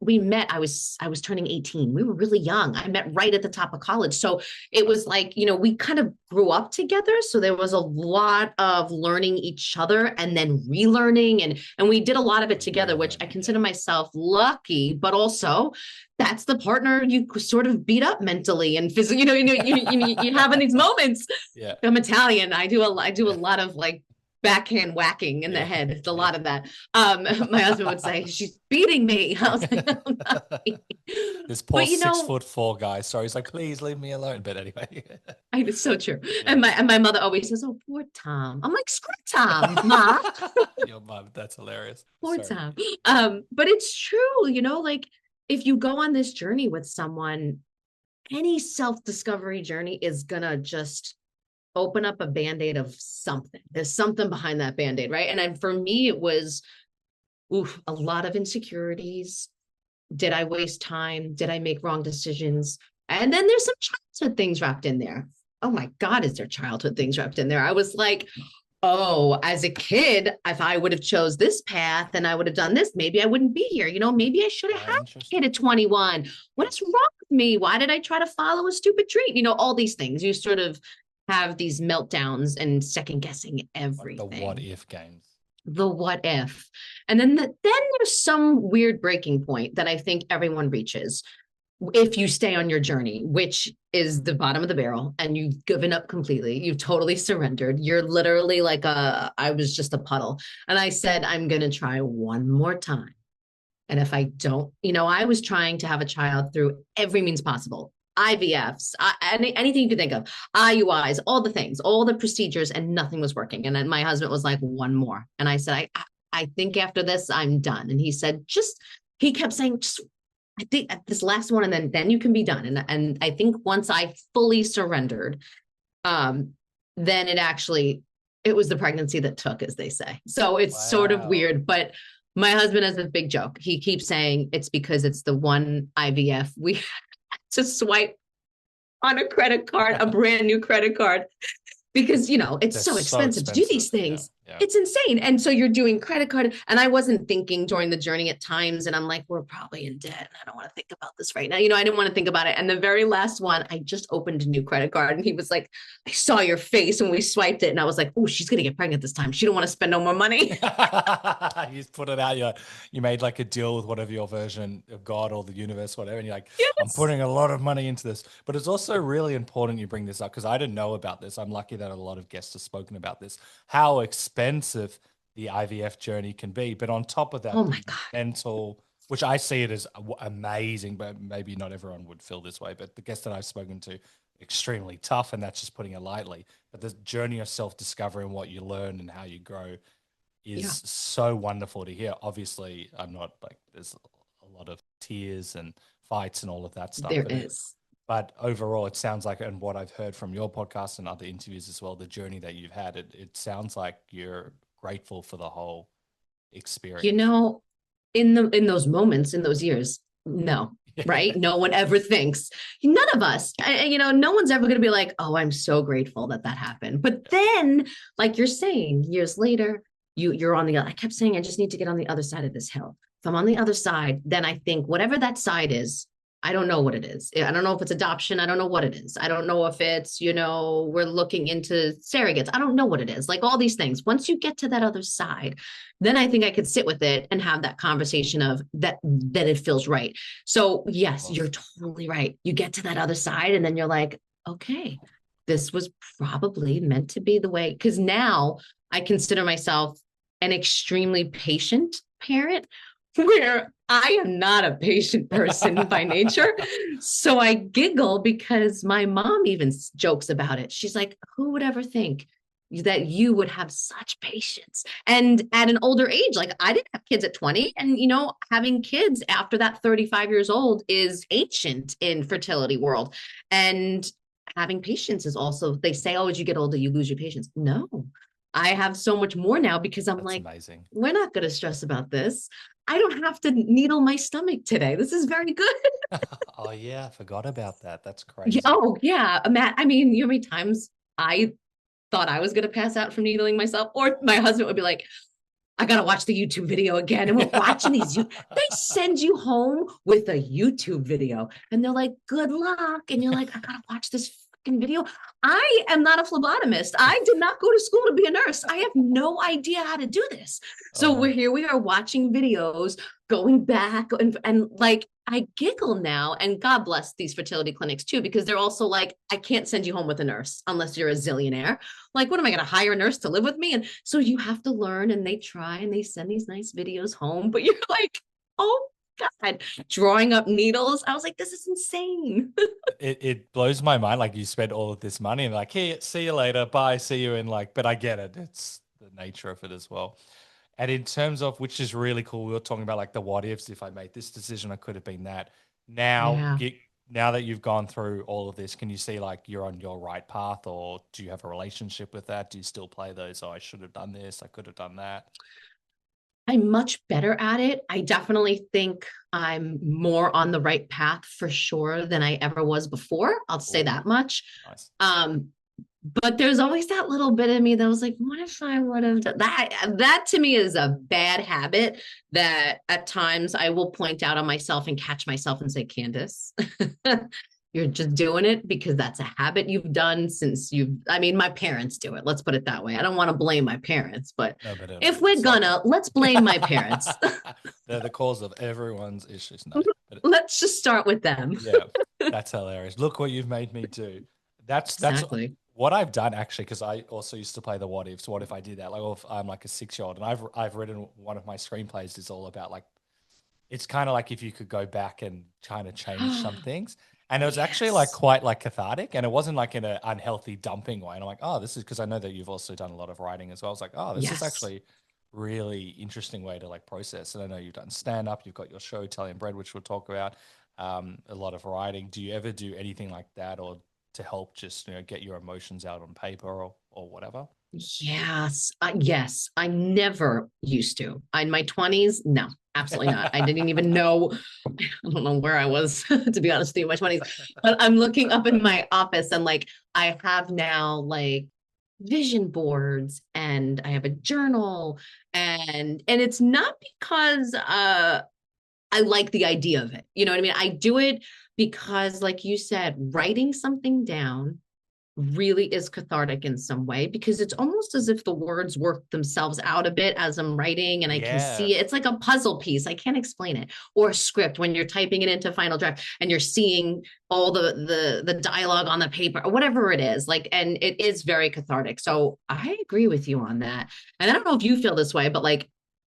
we met, I was turning 18. We were really young. I met right at the top of college. So it was like, we kind of grew up together. So there was a lot of learning each other and then relearning. And we did a lot of it together, which I consider myself lucky, but also that's the partner you sort of beat up mentally and physically, you have in these moments. Yeah. I'm Italian. I do a lot of like backhand whacking in the head. It's a lot of that. My husband would say, she's beating me. I was like, oh, no. This poor 6'4" guy. Sorry, he's like, please leave me alone. But anyway, it's so true. Yeah. And my mother always says, oh, poor Tom. I'm like, screw Tom, Ma. Your mom, that's hilarious. Poor Tom. But it's true, like if you go on this journey with someone, any self-discovery journey is gonna just open up a Band-Aid of something. There's something behind that Band-Aid, right? And for me, it was a lot of insecurities. Did I waste time? Did I make wrong decisions? And then there's some childhood things wrapped in there. Oh my God, is there childhood things wrapped in there? I was like, oh, as a kid, if I would have chose this path and I would have done this, maybe I wouldn't be here. Maybe I should have had a kid at 21. What is wrong with me? Why did I try to follow a stupid dream? All these things. You sort of have these meltdowns and second guessing everything. Like the what if games. The what if. And then there's some weird breaking point that I think everyone reaches if you stay on your journey, which is the bottom of the barrel and you've given up completely. You've totally surrendered. You're literally like I was just a puddle. And I said, I'm going to try one more time. And if I don't, I was trying to have a child through every means possible. IVFs, anything you could think of, IUIs, all the things, all the procedures, and nothing was working. And then my husband was like, one more. And I said, I think after this, I'm done. And he said, he kept saying, I think this last one, and then you can be done. And I think once I fully surrendered, then it was the pregnancy that took, as they say. So it's sort of weird, but my husband has a big joke. He keeps saying it's because it's the one IVF we to swipe on a credit card, a brand new credit card, because it's so expensive to do these things. Yeah. It's insane. And so you're doing credit card. And I wasn't thinking during the journey at times. And I'm like, we're probably in debt. And I don't want to think about this right now. I didn't want to think about it. And the very last one, I just opened a new credit card. And he was like, I saw your face when we swiped it. And I was like, oh, she's going to get pregnant this time. She don't want to spend no more money. You just put it out. You made like a deal with whatever your version of God or the universe, whatever. And you're like, Yes. I'm putting a lot of money into this. But it's also really important you bring this up because I didn't know about this. I'm lucky that a lot of guests have spoken about this, how expensive the IVF journey can be. But on top of that, Oh my God. mental, which I see it as amazing, but maybe not everyone would feel this way. But the guests that I've spoken to, extremely tough, and that's just putting it lightly. But the journey of self-discovery and what you learn and how you grow is so wonderful to hear. Obviously, I'm not like, there's a lot of tears and fights and all of that stuff. There is. But overall, it sounds like, and what I've heard from your podcast and other interviews as well, the journey that you've had, it sounds like you're grateful for the whole experience. In those moments, in those years, no, right? No one ever thinks, none of us, no one's ever going to be like, oh, I'm so grateful that happened. But then, like you're saying, years later, you're on I kept saying, I just need to get on the other side of this hill. If I'm on the other side, then I think whatever that side is, I don't know what it is. I don't know if it's adoption. I don't know what it is. I don't know if it's, we're looking into surrogates. I don't know what it is. Like all these things. Once you get to that other side, then I think I could sit with it and have that conversation of that it feels right. So yes, you're totally right. You get to that other side and then you're like, okay, this was probably meant to be the way. Because now I consider myself an extremely patient parent, where I am not a patient person by nature. So I giggle because my mom even jokes about it. She's like, who would ever think that you would have such patience? And at an older age, like I didn't have kids at 20. And, having kids after that 35 years old is ancient in fertility world. And having patience is also, they say, oh, as you get older, you lose your patience. No, I have so much more now because I'm amazing. We're not going to stress about this. I don't have to needle my stomach today. This is very good. Oh yeah, I forgot about that. That's crazy. Oh yeah, Matt. I mean, how many times I thought I was going to pass out from needling myself, or my husband would be like, I got to watch the YouTube video again. And we're watching these. They send you home with a YouTube video and they're like, good luck. And you're like, I got to watch this video. I am not a phlebotomist. I did not go to school to be a nurse. I have no idea how to do this. So we are watching videos, going back and like, I giggle now, and God bless these fertility clinics too, because they're also like, I can't send you home with a nurse unless you're a zillionaire. Like, what am I going to hire a nurse to live with me? And so you have to learn, and they try and they send these nice videos home, but you're like, oh God, drawing up needles. I was like, this is insane. It blows my mind. Like, you spent all of this money and like, hey, see you later. Bye. See you in but I get it. It's the nature of it as well. And in terms of, which is really cool, we were talking about like the what ifs. If I made this decision, I could have been that. Now, now that you've gone through all of this, can you see like you're on your right path, or do you have a relationship with that? Do you still play those? Oh, I should have done this. I could have done that. I'm much better at it. I definitely think I'm more on the right path for sure than I ever was before. I'll say that much. Nice. But there's always that little bit of me that was like, what if I would have done that? That to me is a bad habit that at times I will point out on myself and catch myself and say, Candice, you're just doing it because that's a habit you've done since my parents do it. Let's put it that way. I don't want to blame my parents, but if we're let's blame my parents. They're the cause of everyone's issues. No, let's just start with them. Yeah, that's hilarious. Look what you've made me do. That's exactly what I've done, actually, because I also used to play the what ifs. What if I did that? Like, if I'm like a 6-year-old, and I've written one of my screenplays is all about like, it's kind of like if you could go back and kind of change some things. And it was actually like quite like cathartic, and it wasn't like in an unhealthy dumping way. And I'm like, oh, this is because I know that you've also done a lot of writing as well. I was like, oh, this is actually really interesting way to like process. And I know you've done stand up, you've got your show Italian Bred, which we'll talk about, a lot of writing. Do you ever do anything like that, or to help just get your emotions out on paper or whatever? Yes. Yes. I never used to. In my 20s, no, absolutely not. I didn't even know. I don't know where I was, to be honest with you, in my 20s. But I'm looking up in my office and like I have now like vision boards and I have a journal, and it's not because I like the idea of it. You know what I mean? I do it because, like you said, writing something down really is cathartic in some way, because it's almost as if the words work themselves out a bit as I'm writing and I can Yeah. see it. It's like a puzzle piece. I can't explain it. Or a script when you're typing it into Final Draft and you're seeing all the dialogue on the paper or whatever it is. Like, and it is very cathartic. So I agree with you on that. And I don't know if you feel this way, but like,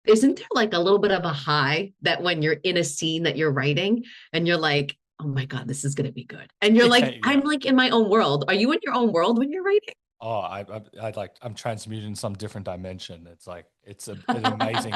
isn't there like a little bit of a high that when you're in a scene that you're writing and you're like, oh my God, this is going to be good. And you're like, Yeah. I'm like in my own world. Are you in your own world when you're writing? Oh, I like I'm transmuted in some different dimension. It's like an amazing,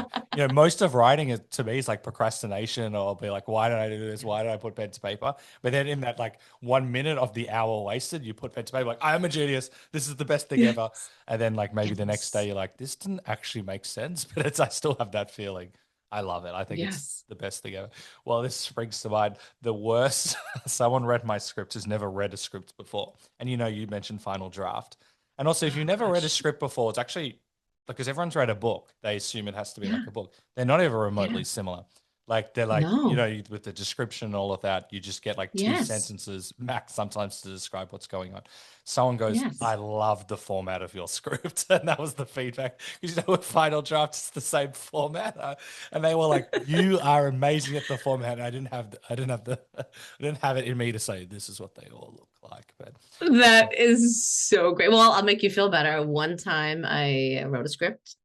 most of writing is, to me, is like procrastination, or I'll be like, why did I do this? Why did I put pen to paper? But then in that like 1 minute of the hour wasted, you put pen to paper, like, I am a genius. This is the best thing Yes. ever. And then like maybe the next day Yes. you're like, this didn't actually make sense, but I still have that feeling. I love it. I think it's Yes. the best thing ever. Well, this springs to mind. The worst, someone read my script who's never read a script before. And you mentioned Final Draft. And also, if you Oh never read a gosh. script before, it's actually because everyone's read a book, they assume it has to be Yeah. like a book. They're not even Yeah. remotely similar. Like they're like, No. with the description and all of that, you just get like two Yes. sentences max sometimes to describe what's going on. Someone goes, Yes. I love the format of your script. And that was the feedback. Because with Final Draft, it's the same format. And they were like, you are amazing at the format. And I didn't have it in me to say this is what they all look like. But That is so great. Well, I'll make you feel better. One time I wrote a script,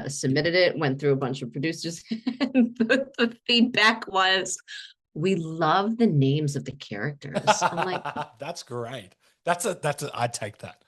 submitted it, went through a bunch of producers, and the feedback was, we love the names of the characters. I'm like, that's great. I'd take that.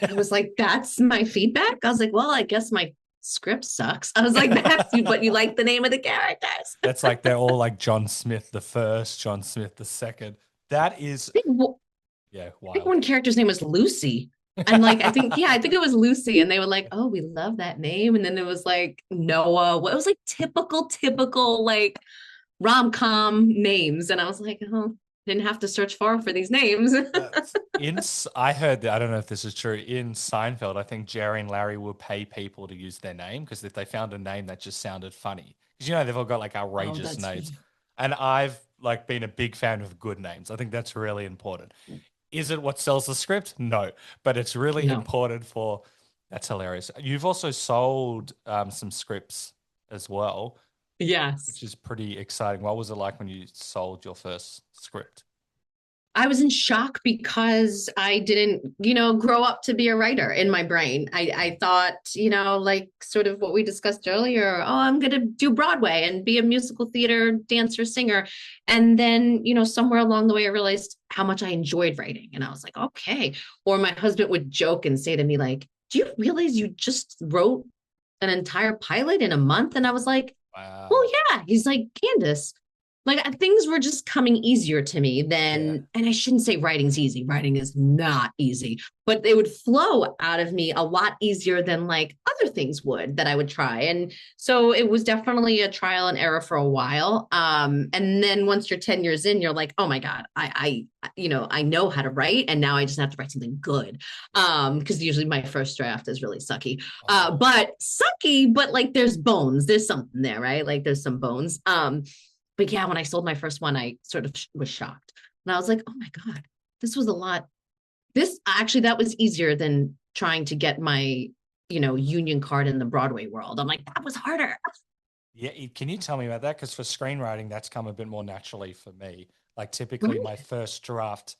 I was like, that's my feedback. I was like, well, I guess my script sucks. I was like, that's you, but you like the name of the characters. That's like they're all like John Smith the first, John Smith the second. That is, yeah, I think wild. one character's name was Lucy. And like, I think it was Lucy. And they were like, oh, we love that name. And then it was like Noah. What, it was like typical like rom-com names. And I was like, oh, didn't have to search far for these names. That's I heard that, I don't know if this is true. In Seinfeld, I think Jerry and Larry will pay people to use their name because if they found a name that just sounded funny, because they've all got like Oh, outrageous that's names. funny. And I've like been a big fan of good names. I think that's really important. Is it what sells the script? No, but it's really No. important for. That's hilarious. You've also sold some scripts as well, Yes. which is pretty exciting. What was it like when you sold your first script? I was in shock because I didn't, grow up to be a writer in my brain. I thought, like sort of what we discussed earlier, oh, I'm going to do Broadway and be a musical theater dancer, singer. And then, somewhere along the way, I realized how much I enjoyed writing. And I was like, okay. Or my husband would joke and say to me, like, do you realize you just wrote an entire pilot in a month? And I was like, well, Wow. yeah. He's like, Candice, like things were just coming easier to me Yeah. than, and I shouldn't say writing's easy. Writing is not easy, but they would flow out of me a lot easier than like other things would that I would try. And so it was definitely a trial and error for a while. And then once you're 10 years in, you're like, oh my God, I know how to write, and now I just have to write something good. Because usually my first draft is really sucky. Oh, But like there's bones, there's something there, right? Like there's some bones. But yeah, when I sold my first one, I sort of was shocked. And I was like, oh my God, this was a lot. This actually, that was easier than trying to get my, union card in the Broadway world. I'm like, that was harder. yeah. Can you tell me about that? Because for screenwriting, that's come a bit more naturally for me. Like typically, my Right. first draft,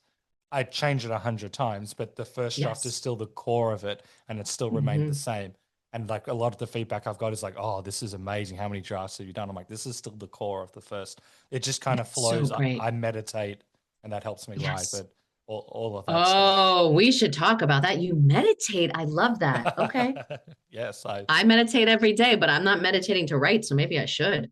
I change it 100 times, but the first draft is Yes. still the core of it, and it still remained the Mhm. same. And like a lot of the feedback I've got is like, "Oh, this is amazing! How many drafts have you done?" I'm like, "This is still the core of the first." It just kind of That's so flows. great. I meditate, and that helps me write. Yes. But all of that stuff. Oh, we should talk about that. You meditate. I love that. Okay. Yes, I meditate every day, but I'm not meditating to write. So maybe I should.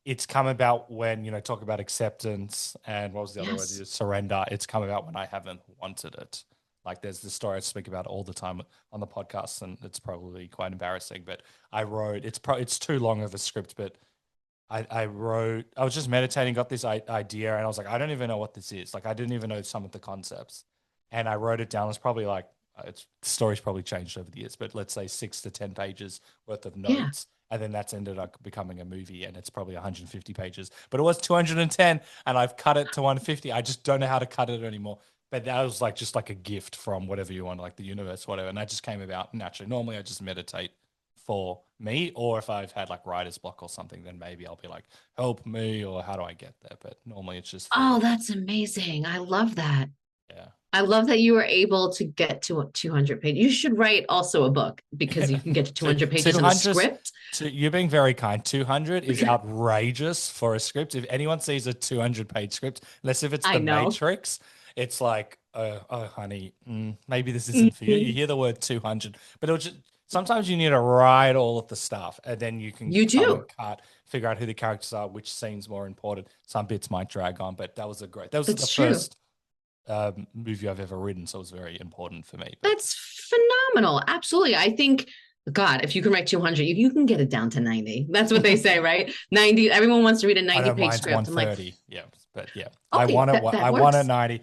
it's come about when, talk about acceptance and what was the other word? Yes. Surrender. It's come about when I haven't wanted it. Like there's the story I speak about all the time on the podcast, and it's probably quite embarrassing, but I wrote, it's too long of a script, but I was just meditating, got this idea, and I was like, I don't even know what this is. Like I didn't even know some of the concepts. And I wrote it down. It's probably like, the story's probably changed over the years, but let's say 6 to 10 pages worth of Yeah. notes. And then that's ended up becoming a movie, and it's probably 150 pages, but it was 210 and I've cut it to 150. I just don't know how to cut it anymore. But that was like just like a gift from whatever you want, like the universe, whatever. And that just came about naturally. Normally I just meditate for me, or if I've had like writer's block or something, then maybe I'll be like, help me, or how do I get there? But normally it's just Oh, for, that's amazing. I love that. yeah. I love that you were able to get to 200 pages. You should write also a book because you can get to 200 pages in a script. You're being very kind. 200 is outrageous for a script. If anyone sees a 200-page script, unless if it's I The know. Matrix, it's like, oh honey, maybe this isn't for you. You hear the word 200, but it'll just, sometimes you need to write all of the stuff, and then you can cut, figure out who the characters are, which scene's more important. Some bits might drag on, but that was the first movie I've ever written, so it was very important for me. That's phenomenal. Absolutely. I think, God, if you can write 200, you can get it down to 90. That's what they say, right? 90. Everyone wants to read a 90-page script. 130. Yeah, but yeah, okay, I want a 90.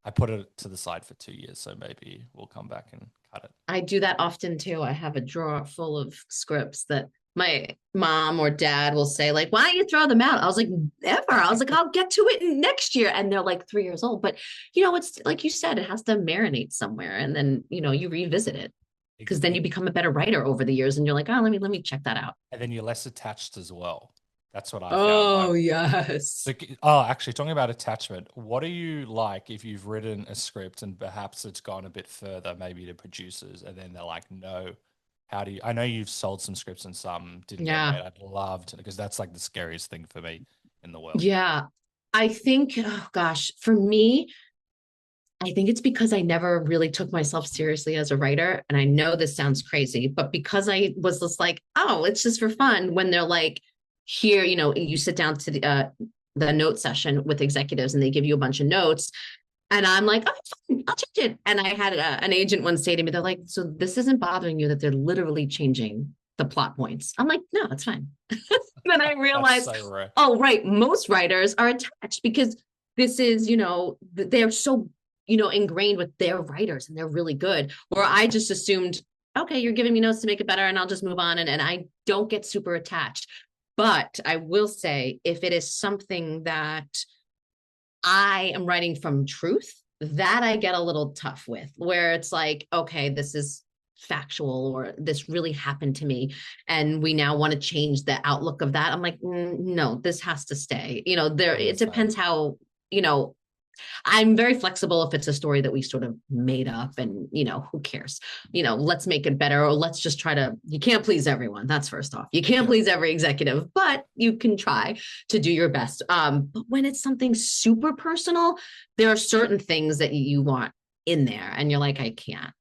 I put it to the side for 2 years, so maybe we'll come back and cut it. I do that often too. I have a drawer full of scripts that my mom or dad will say, like, why don't you throw them out? I was like, never. I was like, I'll get to it next year. And they're like 3 years old. But, it's like you said, it has to marinate somewhere. And then, you revisit it, because then you become a better writer over the years. And you're like, oh, let me check that out. And then you're less attached as well. That's what I found. Oh, yes. So, actually, talking about attachment, what do you like if you've written a script and perhaps it's gone a bit further, maybe to producers, and then they're like, no, how do you? I know you've sold some scripts and some didn't get made. I'd love to, because that's like the scariest thing for me in the world. Yeah. I think, oh gosh, for me, I think it's because I never really took myself seriously as a writer. And I know this sounds crazy, but because I was just like, oh, it's just for fun. When they're like, here, you sit down to the note session with executives and they give you a bunch of notes. And I'm like, oh, fine, I'll change it. And I had an agent once say to me, they're like, so this isn't bothering you that they're literally changing the plot points? I'm like, no, it's fine. Then I realized, oh, right, most writers are attached because this is, they're so, ingrained with their writers and they're really good. Or I just assumed, okay, you're giving me notes to make it better and I'll just move on. And I don't get super attached. But I will say, if it is something that I am writing from truth, that I get a little tough with, where it's like, okay, this is factual, or this really happened to me, and we now want to change the outlook of that. I'm like, no, this has to stay. It depends how, I'm very flexible if it's a story that we sort of made up and, who cares? Let's make it better, or let's just try to, you can't please everyone. That's first off. You can't please every executive, but you can try to do your best. But when it's something super personal, there are certain things that you want in there and you're like, I can't.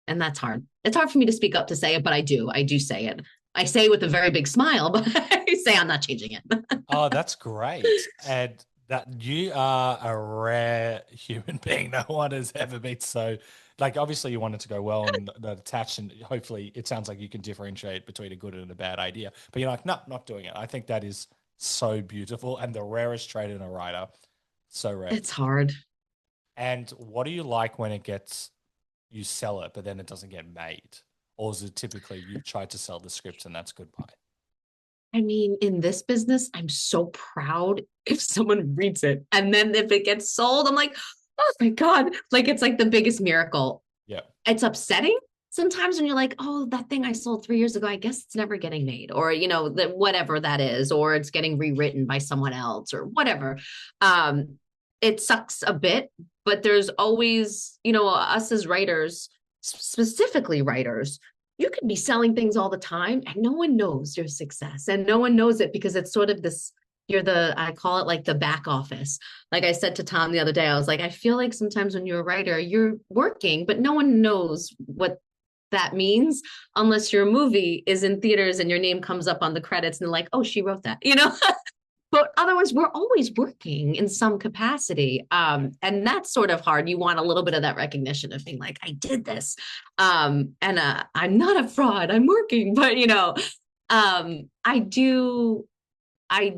And that's hard. It's hard for me to speak up to say it, but I do say it. I say it with a very big smile, but I say I'm not changing it. Oh, that's great. And that you are a rare human being. No one has ever been so, like, obviously you want it to go well and attached, and hopefully it sounds like you can differentiate between a good and a bad idea, but you're like, no, not doing it. I think that is so beautiful and the rarest trait in a writer. So rare. It's hard. And what do you like when you sell it, but then it doesn't get made? Or is it typically you try to sell the script and that's goodbye? I mean, in this business, I'm so proud if someone reads it. And then if it gets sold, I'm like, oh my God, like it's like the biggest miracle. Yeah. It's upsetting sometimes when you're like, oh, that thing I sold 3 years ago, I guess it's never getting made, or, whatever that is, or it's getting rewritten by someone else or whatever. It sucks a bit, but there's always, us as writers, specifically writers, you could be selling things all the time and no one knows your success, and no one knows it because it's sort of this, I call it like the back office. Like I said to Tom the other day, I was like, I feel like sometimes when you're a writer, you're working, but no one knows what that means unless your movie is in theaters and your name comes up on the credits and they're like, oh, she wrote that, But otherwise, we're always working in some capacity. And that's sort of hard. You want a little bit of that recognition of being like, I did this. And I'm not a fraud. I'm working. But, I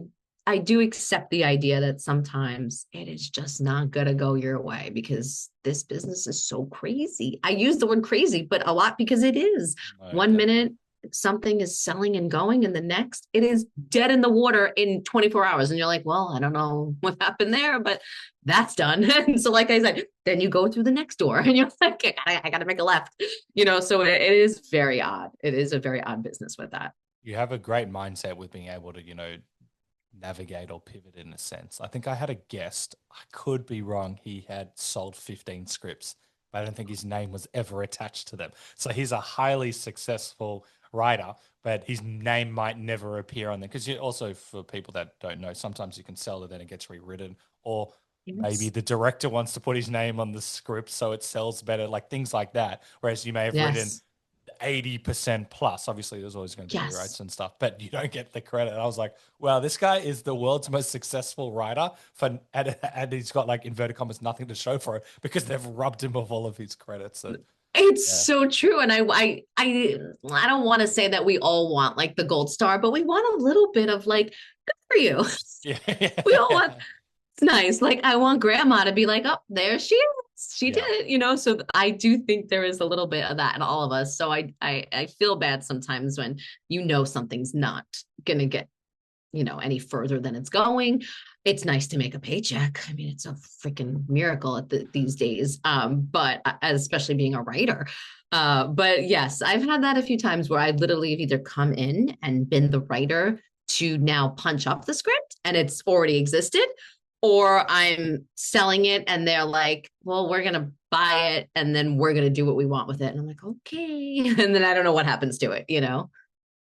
I do accept the idea that sometimes it is just not gonna go your way because this business is so crazy. I use the word crazy, but a lot because it is. No, One definitely. minute something is selling and going, and the next it is dead in the water in 24 hours. And you're like, well, I don't know what happened there, but that's done. And so, like I said, then you go through the next door and you're like, I gotta make a left, so it is very odd. It is a very odd business with that. You have a great mindset with being able to, navigate or pivot in a sense. I think I had a guest, I could be wrong, he had sold 15 scripts, but I don't think his name was ever attached to them. So he's a highly successful writer, but his name might never appear on them. Because you also, for people that don't know, sometimes you can sell it, then it gets rewritten, or maybe Yes. the director wants to put his name on the script so it sells better, like things like that. Whereas you may have written Yes. 80% plus. Obviously, there's always going to be rewrites Yes. and stuff, but you don't get the credit. And I was like, wow, this guy is the world's most successful writer and he's got like inverted commas nothing to show for it because they've rubbed him of all of his credits. And It's yeah. so true. And I don't want to say that we all want like the gold star, but we want a little bit of like, good for you. We all want, Yeah. it's nice. Like I want grandma to be like, oh, there she is. She did Yeah. it. So I do think there is a little bit of that in all of us. So I feel bad sometimes when something's not gonna get any further than it's going. It's nice to make a paycheck. I mean, it's a freaking miracle these days. But especially being a writer. But yes, I've had that a few times where I literally have either come in and been the writer to now punch up the script and it's already existed, or I'm selling it and they're like, well, we're gonna buy it and then we're gonna do what we want with it. And I'm like, okay. And then I don't know what happens to it.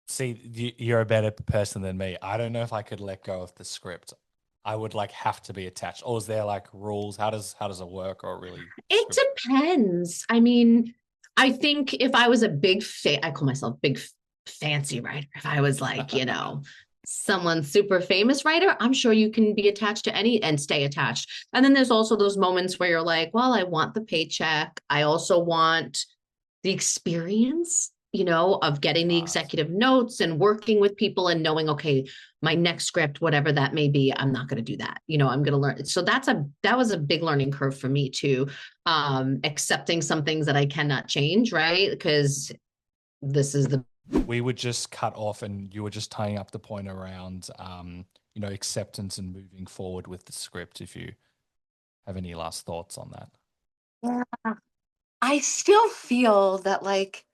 See, you're a better person than me. I don't know if I could let go of the script. I would like have to be attached. Or is there like rules? How does it work or really It script? depends. I mean, I think if I was a I call myself big fancy writer. If I was like, someone super famous writer, I'm sure you can be attached to any and stay attached. And then there's also those moments where you're like, well, I want the paycheck. I also want the experience, of getting the Right. executive notes and working with people and knowing, okay, my next script, whatever that may be, I'm not going to do that. I'm going to learn. So that was a big learning curve for me too. Accepting some things that I cannot change, right? Because this is the We would just cut off and you were just tying up the point around acceptance and moving forward with the script if you have any last thoughts on that. Yeah. I still feel that like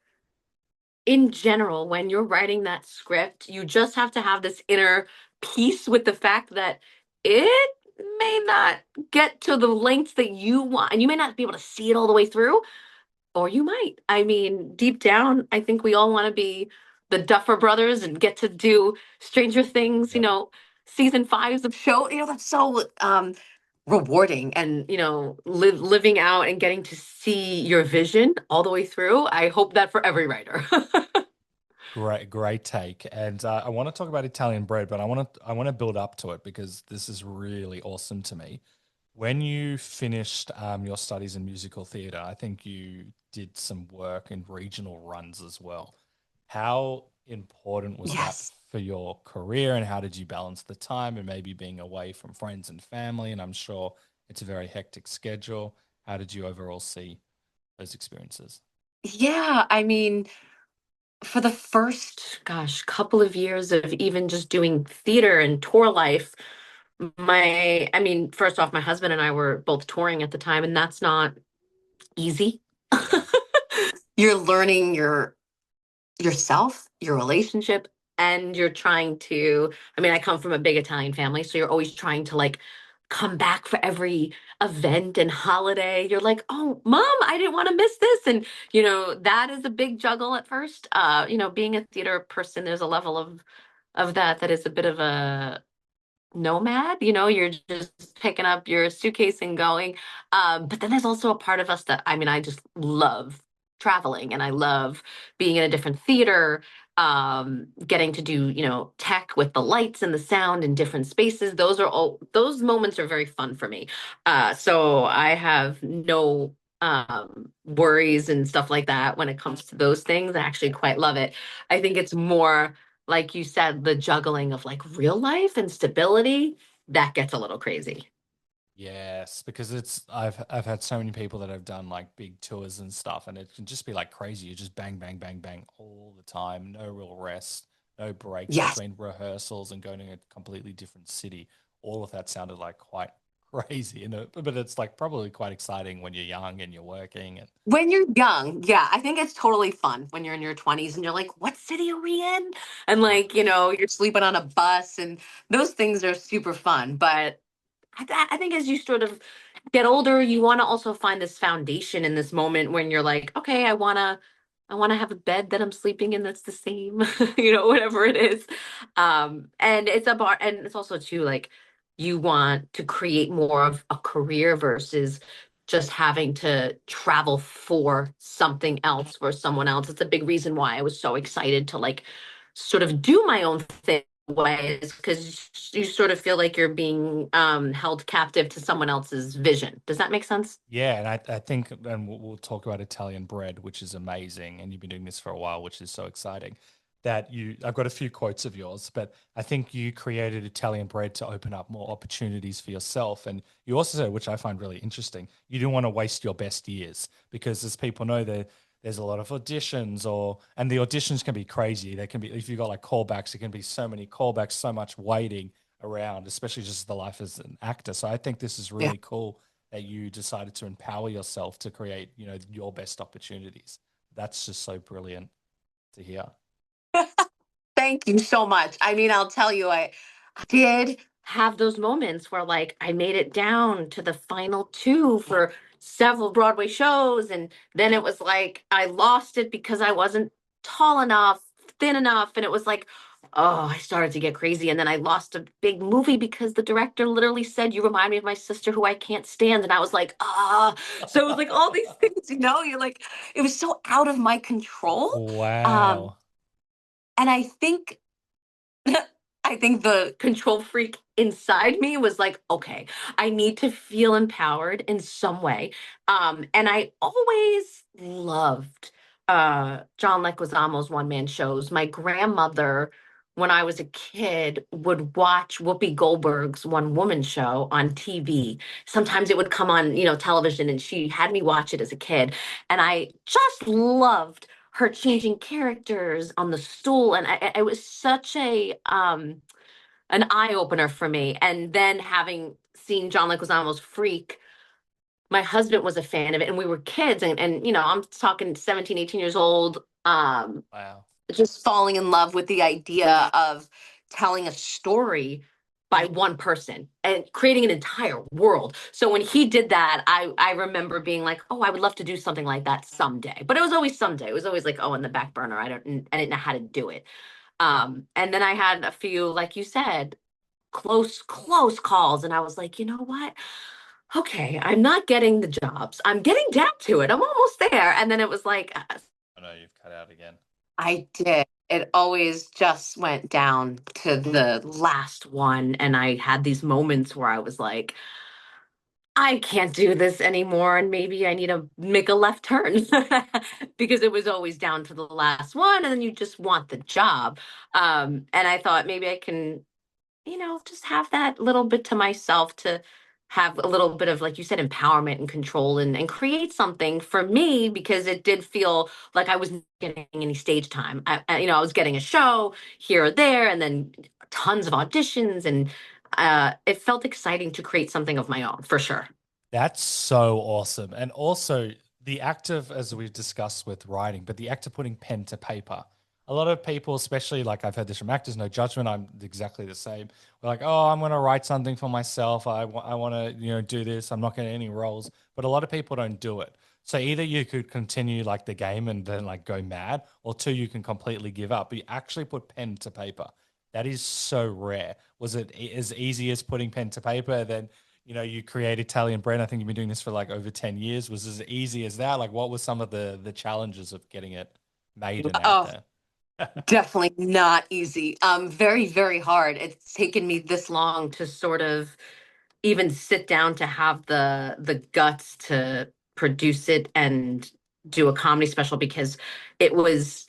in general, when you're writing that script, you just have to have this inner peace with the fact that it may not get to the lengths that you want, and you may not be able to see it all the way through, or you might. I mean, deep down, I think we all want to be the Duffer Brothers and get to do Stranger Things, Yep. season fives of show. That's so rewarding and living out and getting to see your vision all the way through. I hope that for every writer. Great, great take. And I want to talk about Italian bread, but I want to build up to it because this is really awesome to me. When you finished your studies in musical theatre, I think you did some work in regional runs as well. How important was that Yes. for your career, and how did you balance the time and maybe being away from friends and family? And I'm sure it's a very hectic schedule. How did you overall see those experiences? Yeah, I mean, for the first, gosh, couple of years of even just doing theater and tour life, I mean, first off, my husband and I were both touring at the time, and that's not easy. Yeah. You're learning yourself, your relationship, and you're trying to, I mean, I come from a big Italian family, so you're always trying to like come back for every event and holiday. You're like, "Oh, mom, I didn't want to miss this." And that is a big juggle at first. Being a theater person, there's a level of that is a bit of a nomad. You're just picking up your suitcase and going. But then there's also a part of us that, I mean, I just love traveling and I love being in a different theater, getting to do, tech with the lights and the sound in different spaces. Those moments are very fun for me. So I have no worries and stuff like that when it comes to those things. I actually quite love it. I think it's more like you said, the juggling of like real life and stability, that gets a little crazy. Yes, because I've had so many people that have done like big tours and stuff, and it can just be like crazy. You just bang, bang, bang, bang all the time, no real rest, no breaks Yes. between rehearsals and going to a completely different city. All of that sounded like quite crazy, but it's like probably quite exciting when you're young and you're working and When you're young, yeah, I think it's totally fun when you're in your 20s and you're like, what city are we in? And like, you're sleeping on a bus and those things are super fun. But I think as you sort of get older, you want to also find this foundation in this moment when you're like, okay, I want to have a bed that I'm sleeping in that's the same, whatever it is. And it's a bar, and it's also too like you want to create more of a career versus just having to travel for something else for someone else. It's a big reason why I was so excited to like sort of do my own thing ways because you sort of feel like you're being held captive to someone else's vision. Does that make sense? yeah, and I think, and we'll talk about Italian Bread, which is amazing, and you've been doing this for a while, which is so exciting. I've got a few quotes of yours, but I think you created Italian Bread to open up more opportunities for yourself. And you also said, which I find really interesting, you didn't want to waste your best years because, as people know, there's a lot of auditions, and the auditions can be crazy. They can be, if you've got like callbacks, it can be so many callbacks, so much waiting around, especially just the life as an actor. So I think this is Yeah. really cool that you decided to empower yourself to create, your best opportunities. That's just so brilliant to hear. Thank you so much. I mean, I'll tell you, I did have those moments where like I made it down to the final two for several Broadway shows, and then it was like I lost it because I wasn't tall enough, thin enough, and it was like, oh, I started to get crazy. And then I lost a big movie because the director literally said, "You remind me of my sister who I can't stand." And I was like, ah. So it was like all these things, you're like, it was so out of my control. Um, Wow. and I think the control freak inside me was like, okay, I need to feel empowered in some way. And I always loved John Leguizamo's one-man shows. My grandmother, when I was a kid, would watch Whoopi Goldberg's one-woman show on TV. Sometimes it would come on, television, and she had me watch it as a kid. And I just loved her changing characters on the stool, and it was such a an eye opener for me. And then having seen John Leguizamo's Freak, my husband was a fan of it, and we were kids, and I'm talking 17, 18 years old, Wow. just falling in love with the idea of telling a story by one person and creating an entire world. So when he did that, I remember being like, oh, I would love to do something like that someday. But it was always someday. It was always like, oh, in the back burner. I didn't know how to do it. And then I had a few, like you said, close calls, and I was like, you know what? Okay, I'm not getting the jobs. I'm getting down to it. I'm almost there. And then it was like, I know you've cut out again. I did. It always just went down to the last one. And I had these moments where I was like, I can't do this anymore. And maybe I need to make a left turn because it was always down to the last one. And then you just want the job. And I thought maybe I can just have that little bit to myself to have a little bit of, like you said, empowerment and control and create something for me because it did feel like I wasn't getting any stage time. I was getting a show here or there and then tons of auditions and it felt exciting to create something of my own for sure. That's so awesome. And also the act of, as we've discussed with writing, but the act of putting pen to paper. A lot of people, especially like I've heard this from actors, no judgment, I'm exactly the same. We're like, oh, I'm going to write something for myself. I want to, do this. I'm not getting any roles. But a lot of people don't do it. So either you could continue like the game and then like go mad, or two, you can completely give up. But you actually put pen to paper. That is so rare. Was it as easy as putting pen to paper? Then you create Italian Bread. I think you've been doing this for like over 10 years. Was it as easy as that? Like what were some of the challenges of getting it made and out Oh, there? definitely not easy. Very, very hard. It's taken me this long to sort of even sit down to have the guts to produce it and do a comedy special because it was,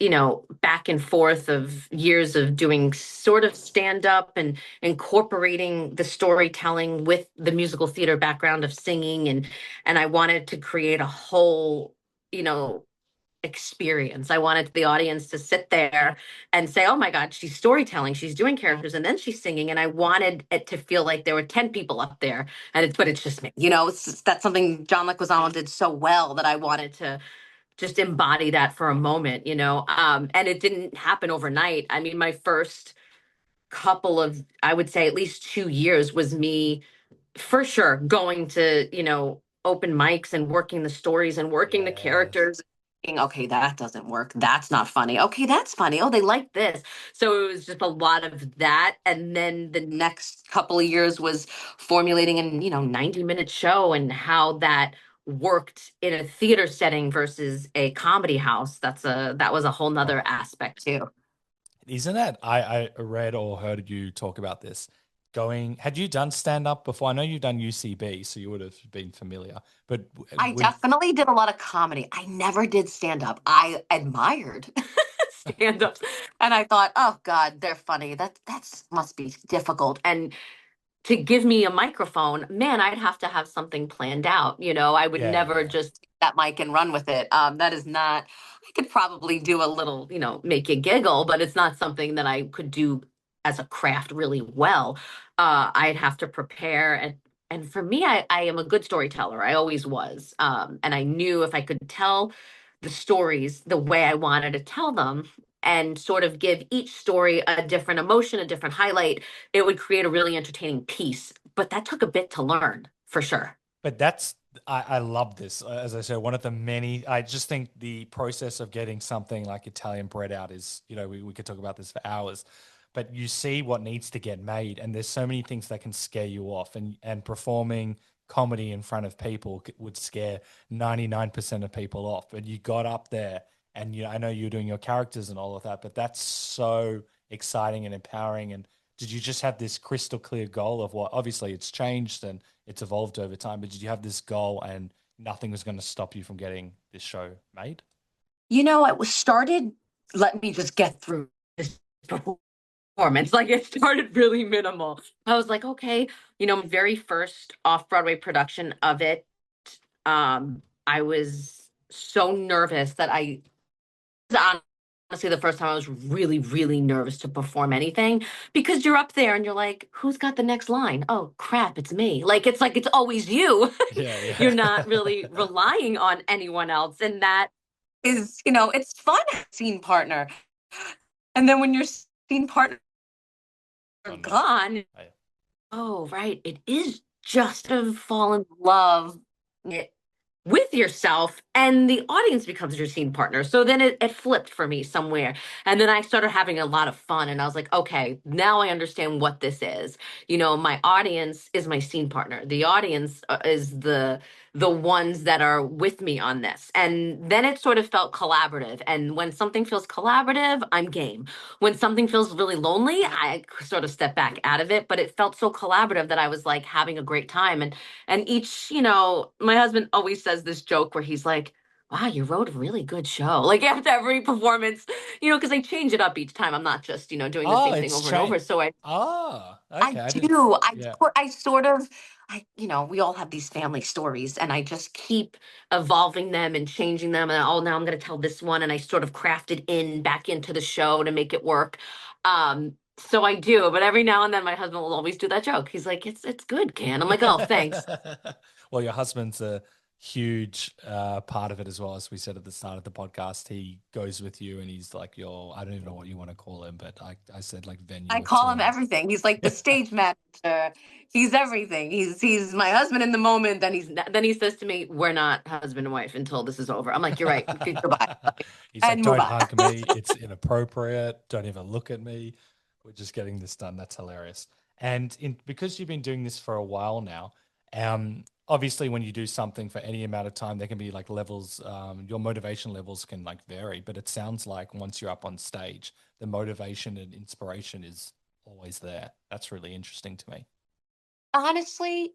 back and forth of years of doing sort of stand up and incorporating the storytelling with the musical theater background of singing, and I wanted to create a whole, you know, experience. I wanted the audience to sit there and say, "Oh my God, she's storytelling, she's doing characters, and then she's singing." And I wanted it to feel like there were 10 people up there, but it's just me. That's something John Leguizamo did so well that I wanted to just embody that for a moment. And it didn't happen overnight. I mean, my first couple of, I would say at least 2 years was me for sure going to open mics and working the stories and working the Yes. characters. Okay, that doesn't work, that's not funny. Okay, that's funny. Oh, they like this. So it was just a lot of that, and then the next couple of years was formulating an 90-minute show and how that worked in a theater setting versus a comedy house. That was a whole nother Oh, aspect too. isn't it? I read or heard you talk about this. Had you done stand up before? I know you've done UCB, so you would have been familiar. But I with definitely did a lot of comedy. I never did stand up. I admired stand ups, and I thought, oh God, they're funny. That's must be difficult. And to give me a microphone, man, I'd have to have something planned out. I would yeah, never yeah, just take that mic and run with it. That is not, I could probably do a little, make you giggle, but it's not something that I could do as a craft really well. I'd have to prepare. And for me, I am a good storyteller. I always was. And I knew if I could tell the stories the way I wanted to tell them and sort of give each story a different emotion, a different highlight, it would create a really entertaining piece. But that took a bit to learn, for sure. but I love this. As I said, one of the many. I just think the process of getting something like Italian Bread out is, we could talk about this for hours. But you see what needs to get made, and there's so many things that can scare you off, and performing comedy in front of people would scare 99% of people off. But you got up there, and I know you're doing your characters and all of that, but that's so exciting and empowering. And did you just have this crystal clear goal of what? Obviously, it's changed and it's evolved over time, but did you have this goal and nothing was going to stop you from getting this show made? It was started, let me just get through this performance. Like, it started really minimal. I was like, okay, my very first off-Broadway production of it, I was so nervous that honestly the first time I was really, really nervous to perform anything, because you're up there and you're like, who's got the next line? Oh crap, it's me. Like it's always you. Yeah, You're yeah. not really relying on anyone else. And that is, it's fun, scene partner. And then when your scene partner are Oh no. gone, I- oh right, it is just to fall in love with yourself, and the audience becomes your scene partner. So then it flipped for me somewhere, and then I started having a lot of fun, and I was like, okay, now I understand what this is. My audience is my scene partner. The audience is the ones that are with me on this, and then it sort of felt collaborative. And when something feels collaborative, I'm game. When something feels really lonely, I sort of step back out of it. But it felt so collaborative that I was like having a great time. And each, my husband always says this joke where he's like, wow, you wrote a really good show. Like, after every performance, because I change it up each time. I'm not just, doing the Oh, same thing it's over and over. changed. So Oh, I okay. I didn't. do. Yeah. I sort of, we all have these family stories, and I just keep evolving them and changing them. And oh, now I'm going to tell this one, and I sort of craft it back into the show to make it work. So I do, but every now and then my husband will always do that joke. He's like, it's good, Can. I'm like, oh, thanks. Well, your husband's a huge part of it as well. As we said at the start of the podcast, he goes with you and he's like your, I don't even know what you want to call him, but I said like venue I of call him choice. everything. He's like the stage manager. He's everything. He's my husband in the moment. Then he says to me, "We're not husband and wife until this is over." I'm like, "You're right. Goodbye," He's like, and move don't on. hug me. It's inappropriate. Don't even look at me. We're just getting this done. That's hilarious. And because you've been doing this for a while now, obviously when you do something for any amount of time, there can be like levels, your motivation levels can like vary, but it sounds like once you're up on stage, the motivation and inspiration is always there. That's really interesting to me. Honestly,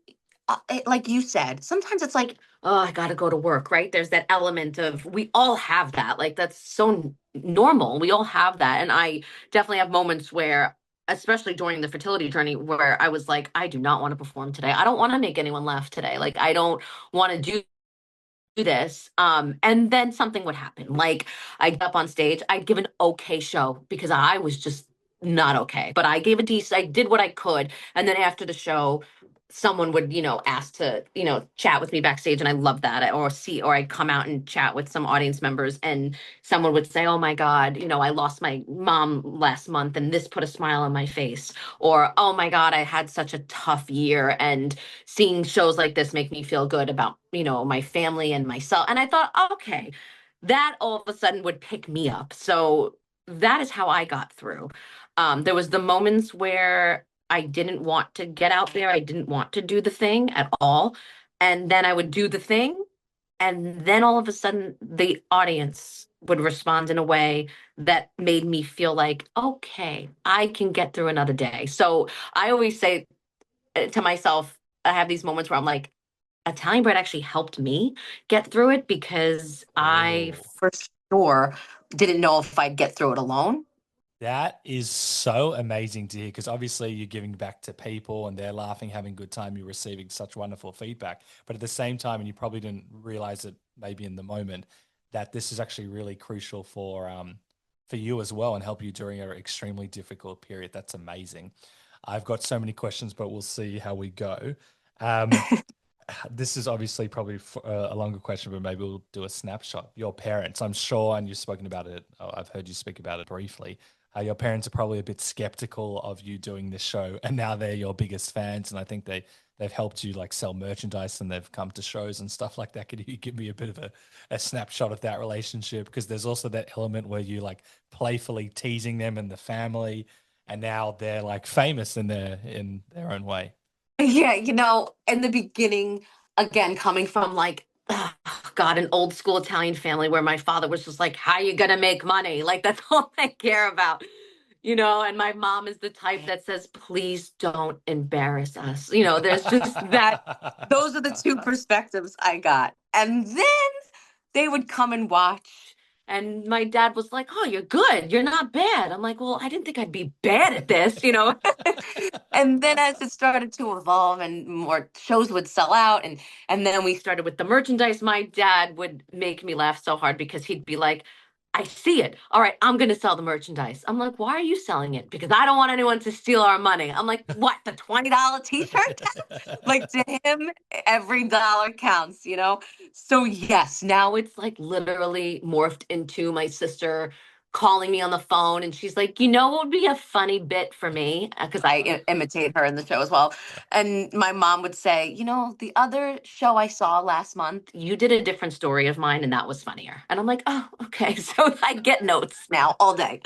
like you said, sometimes it's like, oh, I got to go to work, right? There's that element of, we all have that. Like, that's so normal. We all have that. And I definitely have moments where, especially during the fertility journey, where I was like, I do not want to perform today. I don't want to make anyone laugh today. Like, I don't want to do this. And then something would happen. Like, I'd get up on stage, I'd give an okay show because I was just not okay. But I gave a decent, I did what I could. And then after the show, someone would, ask to, chat with me backstage. And I love that. Or I'd come out and chat with some audience members and someone would say, oh my God, I lost my mom last month and this put a smile on my face. Or, oh my God, I had such a tough year. And seeing shows like this make me feel good about, my family and myself. And I thought, okay, that all of a sudden would pick me up. So that is how I got through. There was the moments where I didn't want to get out there. I didn't want to do the thing at all. And then I would do the thing. And then all of a sudden, the audience would respond in a way that made me feel like, okay, I can get through another day. So I always say to myself, I have these moments where I'm like, Italian Bread actually helped me get through it because I Oh, for sure didn't know if I'd get through it alone. that is so amazing to hear because obviously you're giving back to people and they're laughing, having a good time. You're receiving such wonderful feedback. But at the same time, and you probably didn't realize it maybe in the moment, that this is actually really crucial for you as well and help you during an extremely difficult period. That's amazing. I've got so many questions, but we'll see how we go. Um, this is obviously probably a longer question, but maybe we'll do a snapshot. Your parents, I'm sure, and you've spoken about it. I've heard you speak about it briefly. Your parents are probably a bit skeptical of you doing this show, and now they're your biggest fans. And I think they've helped you like sell merchandise, and they've come to shows and stuff like that. Could you give me a bit of a snapshot of that relationship? Because there's also that element where you like playfully teasing them and the family, and now they're like famous in their own way. Yeah, in the beginning, again, coming from like, God, an old school Italian family where my father was just like, how you gonna make money? Like, that's all I care about. And my mom is the type that says, please don't embarrass us. There's just that. Those are the two perspectives I got. And then they would come and watch. And my dad was like, oh, you're good. You're not bad. I'm like, well, I didn't think I'd be bad at this. And then as it started to evolve and more shows would sell out and then we started with the merchandise, my dad would make me laugh so hard because he'd be like, I see it. All right, I'm going to sell the merchandise. I'm like, why are you selling it? Because I don't want anyone to steal our money. I'm like, what, the $20 t-shirt? Like to him, every dollar counts. So yes, now it's like literally morphed into my sister calling me on the phone and she's like, what would be a funny bit for me? Because imitate her in the show as well. And my mom would say, the other show I saw last month, you did a different story of mine and that was funnier. And I'm like, oh, okay. So I get notes now all day.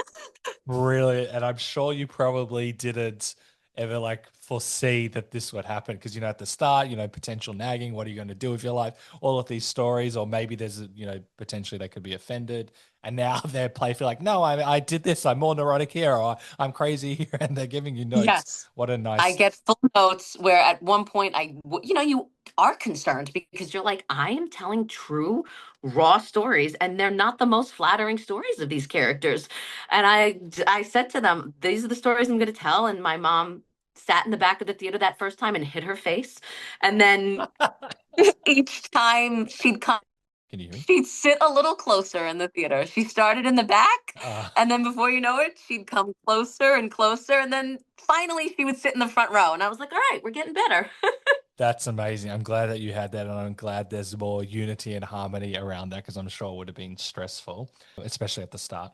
Really, and I'm sure you probably didn't ever like foresee that this would happen because at the start, potential nagging, what are you going to do with your life? All of these stories, or maybe there's potentially they could be offended, and now they're playful like, no, I did this, I'm more neurotic here, or I'm crazy here, and they're giving you notes. Yes. What a I nice. get full notes where at one point you are concerned because you're like, I am telling true, raw stories, and they're not the most flattering stories of these characters. And I said to them, these are the stories I'm going to tell. And my mom sat in the back of the theater that first time and hid her face. And then each time she'd come, Can you hear me? she'd sit a little closer in the theater. She started in the back, Uh, and then before you know it, she'd come closer and closer, and then finally she would sit in the front row. And I was like, all right, we're getting better. that's amazing. I'm glad that you had that, and I'm glad there's more unity and harmony around that because I'm sure it would have been stressful, especially at the start.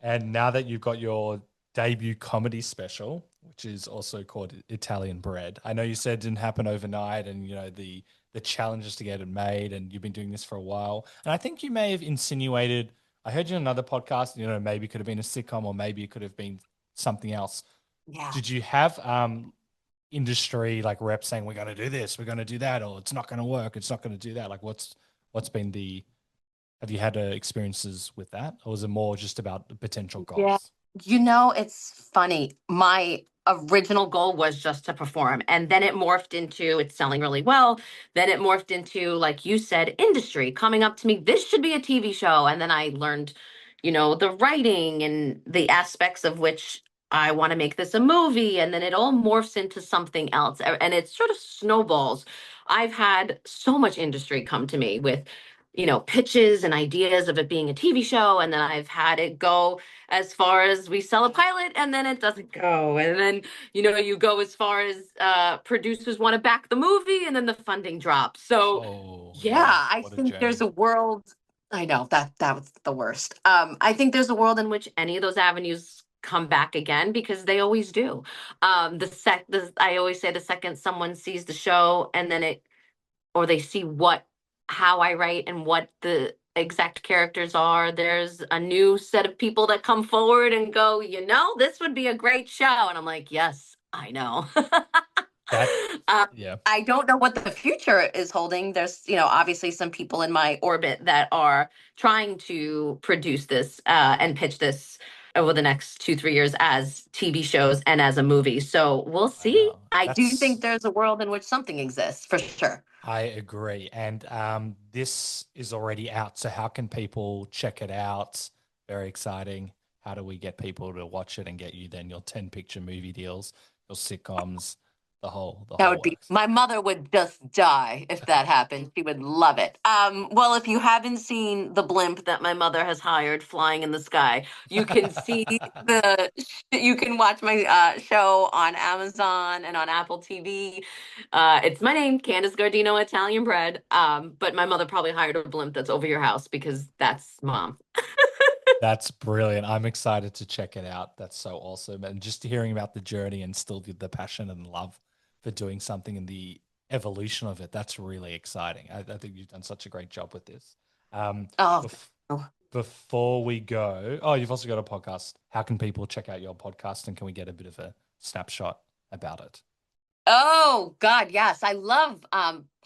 And now that you've got your debut comedy special, which is also called Italian Bread, I know you said it didn't happen overnight, and the challenges to get it made, and you've been doing this for a while. And I think you may have insinuated. I heard you on another podcast. Maybe it could have been a sitcom, or maybe it could have been something else. Yeah. Did you have industry like reps saying we're going to do this, we're going to do that, or it's not going to work, it's not going to do that? Like what's been the have you had experiences with that, or was it more just about the potential Yeah. goals? It's funny. My original goal was just to perform. And then it morphed into it's selling really well. Then it morphed into, like you said, industry coming up to me, this should be a TV show. And then I learned, the writing and the aspects of which I want to make this a movie. And then it all morphs into something else. And it sort of snowballs. I've had so much industry come to me with, pitches and ideas of it being a TV show. And then I've had it go as far as we sell a pilot and then it doesn't go. And then, you go as far as producers want to back the movie and then the funding drops. So yeah, I think there's a world. I know that was the worst. I think there's a world in which any of those avenues come back again because they always do. I always say the second someone sees the show and then or they see how I write and what the exact characters are, there's a new set of people that come forward and go, this would be a great show. And I'm like, yes, I know. Yeah. I don't know what the future is holding. There's, obviously some people in my orbit that are trying to produce this and pitch this over the next 2-3 years as TV shows and as a movie. So we'll see. I do think there's a world in which something exists for sure. I agree. And this is already out. So how can people check it out? Very exciting. How do we get people to watch it and get you then your 10-picture movie deals, your sitcoms, the whole that would be, my mother would just die if that happened. She would love it. Well, if you haven't seen the blimp that my mother has hired flying in the sky, you can see you can watch my show on Amazon and on Apple TV. It's my name, Candice Guardino, Italian Bred. But my mother probably hired a blimp that's over your house because that's mom. That's brilliant. I'm excited to check it out. That's so awesome. And just hearing about the journey and still the passion and love for doing something and the evolution of it, that's really exciting. I think you've done such a great job with this. Before we go, you've also got a podcast. How can people check out your podcast and can we get a bit of a snapshot about it? Oh, God, yes. I love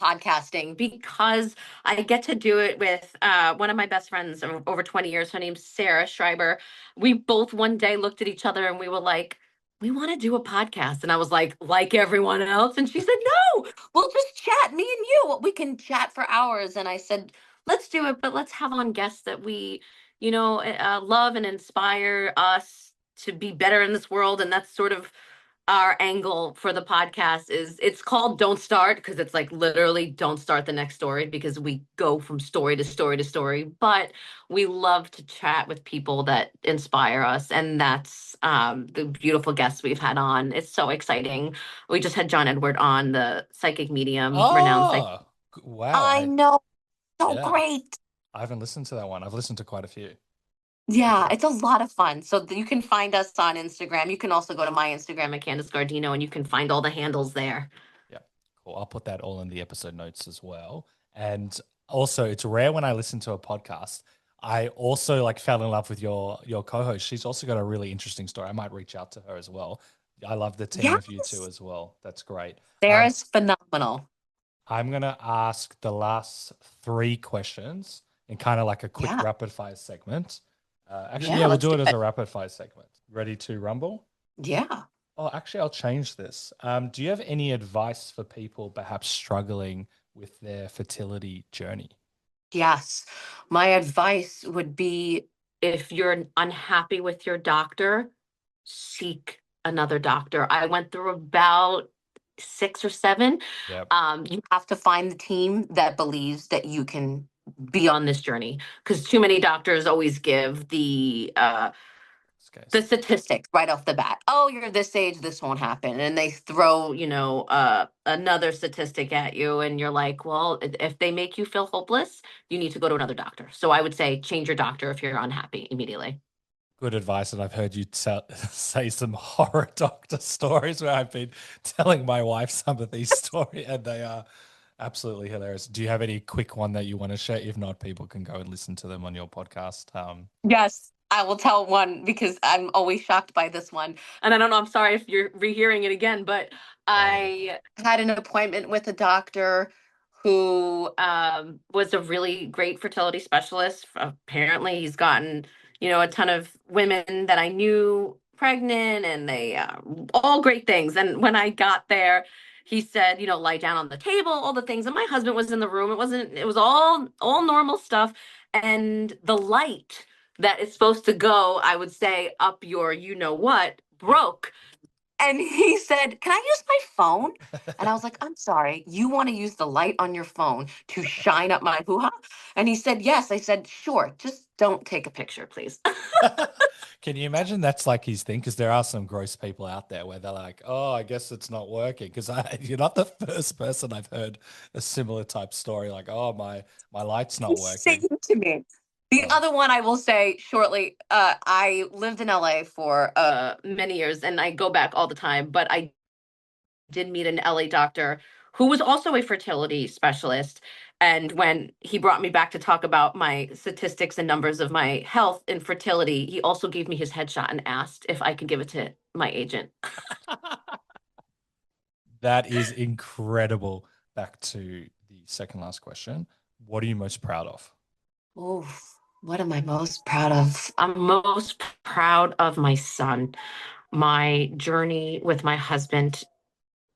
podcasting because I get to do it with one of my best friends of over 20 years. Her name's Sarah Schreiber. We both one day looked at each other and we were like, we want to do a podcast. And I was like everyone else. And she said, no, we'll just chat, me and you. We can chat for hours. And I said, let's do it, but let's have on guests that we, love and inspire us to be better in this world. And that's sort of our angle for the podcast it's called Don't Start because it's like literally don't start the next story because we go from story to story to story, but we love to chat with people that inspire us. And that's the beautiful guests we've had on. It's so exciting. We just had John Edward on, the psychic medium, renowned psychic. Wow. I know. So great. I haven't listened to that one. I've listened to quite a few. Yeah, it's a lot of fun. So you can find us on Instagram. You can also go to my Instagram at Candice Guardino and you can find all the handles there. Yeah, cool. I'll put that all in the episode notes as well. And also, it's rare when I listen to a podcast. I also fell in love with your co-host. She's also got a really interesting story. I might reach out to her as well. I love the team of you two as well. That's great. Sarah's phenomenal. I'm going to ask the last 3 questions in kind of like a quick rapid fire segment. We'll do it as a rapid fire segment. Ready to rumble? Yeah. Oh, actually, I'll change this. Do you have any advice for people perhaps struggling with their fertility journey? Yes. My advice would be if you're unhappy with your doctor, seek another doctor. I went through about 6 or 7. Yep. You have to find the team that believes that you can be on this journey because too many doctors always give the statistics right off the bat. Oh, you're this age, this won't happen. And they throw, another statistic at you and you're like, well, if they make you feel hopeless, you need to go to another doctor. So I would say change your doctor if you're unhappy immediately. Good advice. And I've heard you say some horror doctor stories where I've been telling my wife some of these stories and they are absolutely hilarious. Do you have any quick one that you want to share? If not, people can go and listen to them on your podcast. Yes, I will tell one because I'm always shocked by this one. And I don't know, I'm sorry if you're rehearing it again, but I had an appointment with a doctor who was a really great fertility specialist. Apparently he's gotten, a ton of women that I knew pregnant, and they all great things. And when I got there, he said, lie down on the table, all the things. And my husband was in the room. It was all normal stuff. And the light that is supposed to go, I would say, up your what broke. And he said, "Can I use my phone?" And I was like, "I'm sorry, you want to use the light on your phone to shine up my hoo-ha?" And he said, "Yes." I said, "Sure, just don't take a picture, please." Can you imagine that's like his thing? Because there are some gross people out there where they're like, "Oh, I guess it's not working." Because you're not the first person I've heard a similar type story. Like, "Oh, my light's not working." Same to me. The other one I will say shortly, I lived in LA for many years, and I go back all the time, but I did meet an LA doctor who was also a fertility specialist. And when he brought me back to talk about my statistics and numbers of my health and fertility, he also gave me his headshot and asked if I could give it to my agent. That is incredible. Back to the second last question. What are you most proud of? Oh, what am I most proud of? I'm most proud of my son, my journey with my husband,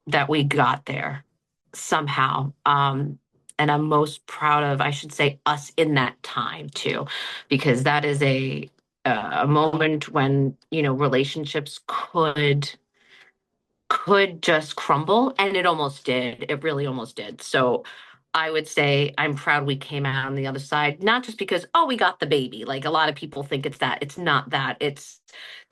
that we got there somehow. And I'm most proud of, I should say, us in that time too, because that is a moment when, relationships could just crumble, and it almost did. It really almost did. So I would say I'm proud we came out on the other side, not just because, oh, we got the baby. Like a lot of people think it's that. It's not that. It's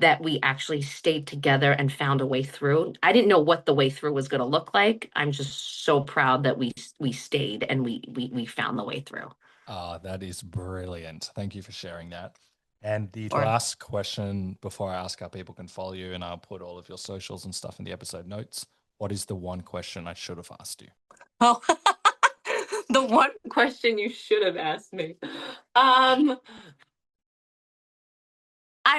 that we actually stayed together and found a way through. I didn't know what the way through was going to look like. I'm just so proud that we stayed and we found the way through. Oh, that is brilliant. Thank you for sharing that. And the Or last question before I ask how people can follow you, and I'll put all of your socials and stuff in the episode notes. What is the one question I should have asked you? oh, the one question you should have asked me. I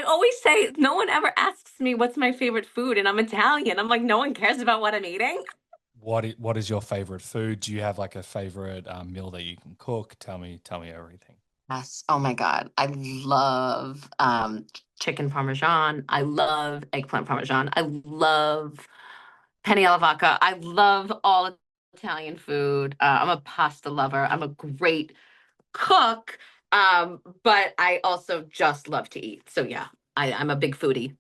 always say no one ever asks me what's my favorite food, and I'm Italian. I'm like, no one cares about what I'm eating. What is your favorite food? Do you have like a favorite meal that you can cook? Tell me everything. Yes. Oh my God. I love chicken parmesan. I love eggplant parmesan. I love penne alla vodka. I love all Italian food. I'm a pasta lover. I'm a great cook. But I also just love to eat. So yeah, I'm a big foodie.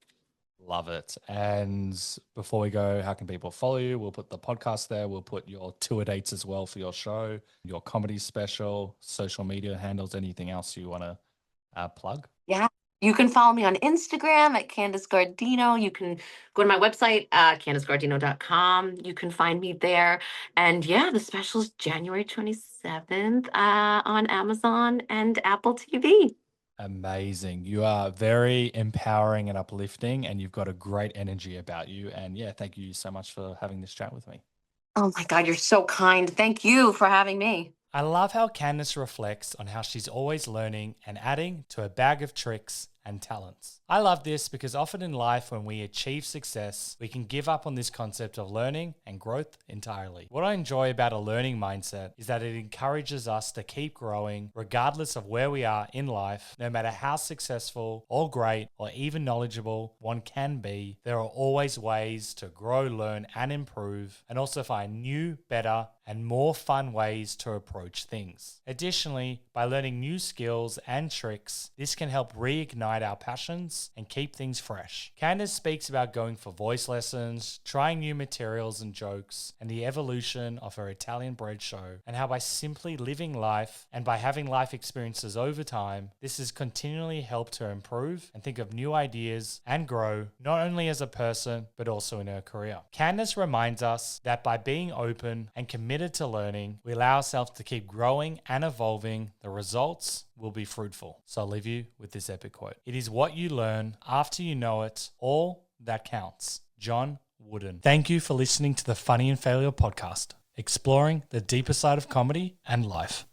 Love it. And before we go, how can people follow you? We'll put the podcast there. We'll put your tour dates as well for your show, your comedy special, social media handles, anything else you want to plug. Yeah. You can follow me on Instagram at Candice Guardino. You can go to my website, CandiceGuardino.com. You can find me there. And yeah, the special is January 27th on Amazon and Apple TV. Amazing. You are very empowering and uplifting, and you've got a great energy about you. And yeah, thank you so much for having this chat with me. Oh my God, you're so kind. Thank you for having me. I love how Candice reflects on how she's always learning and adding to a bag of tricks and talents. I love this because often in life when we achieve success, we can give up on this concept of learning and growth entirely. What I enjoy about a learning mindset is that it encourages us to keep growing regardless of where we are in life. No matter how successful or great or even knowledgeable one can be, there are always ways to grow, learn and improve, and also find new, better and more fun ways to approach things. Additionally, by learning new skills and tricks, this can help reignite our passions and keep things fresh. Candice speaks about going for voice lessons, trying new materials and jokes, and the evolution of her Italian Bred show, and how by simply living life and by having life experiences over time, this has continually helped her improve and think of new ideas and grow, not only as a person, but also in her career. Candice reminds us that by being open and committed to learning, we allow ourselves to keep growing and evolving. The results will be fruitful. So I'll leave you with this epic quote. It is what you learn after you know it, all that counts. John Wooden. Thank you for listening to the Funny and Failure podcast, exploring the deeper side of comedy and life.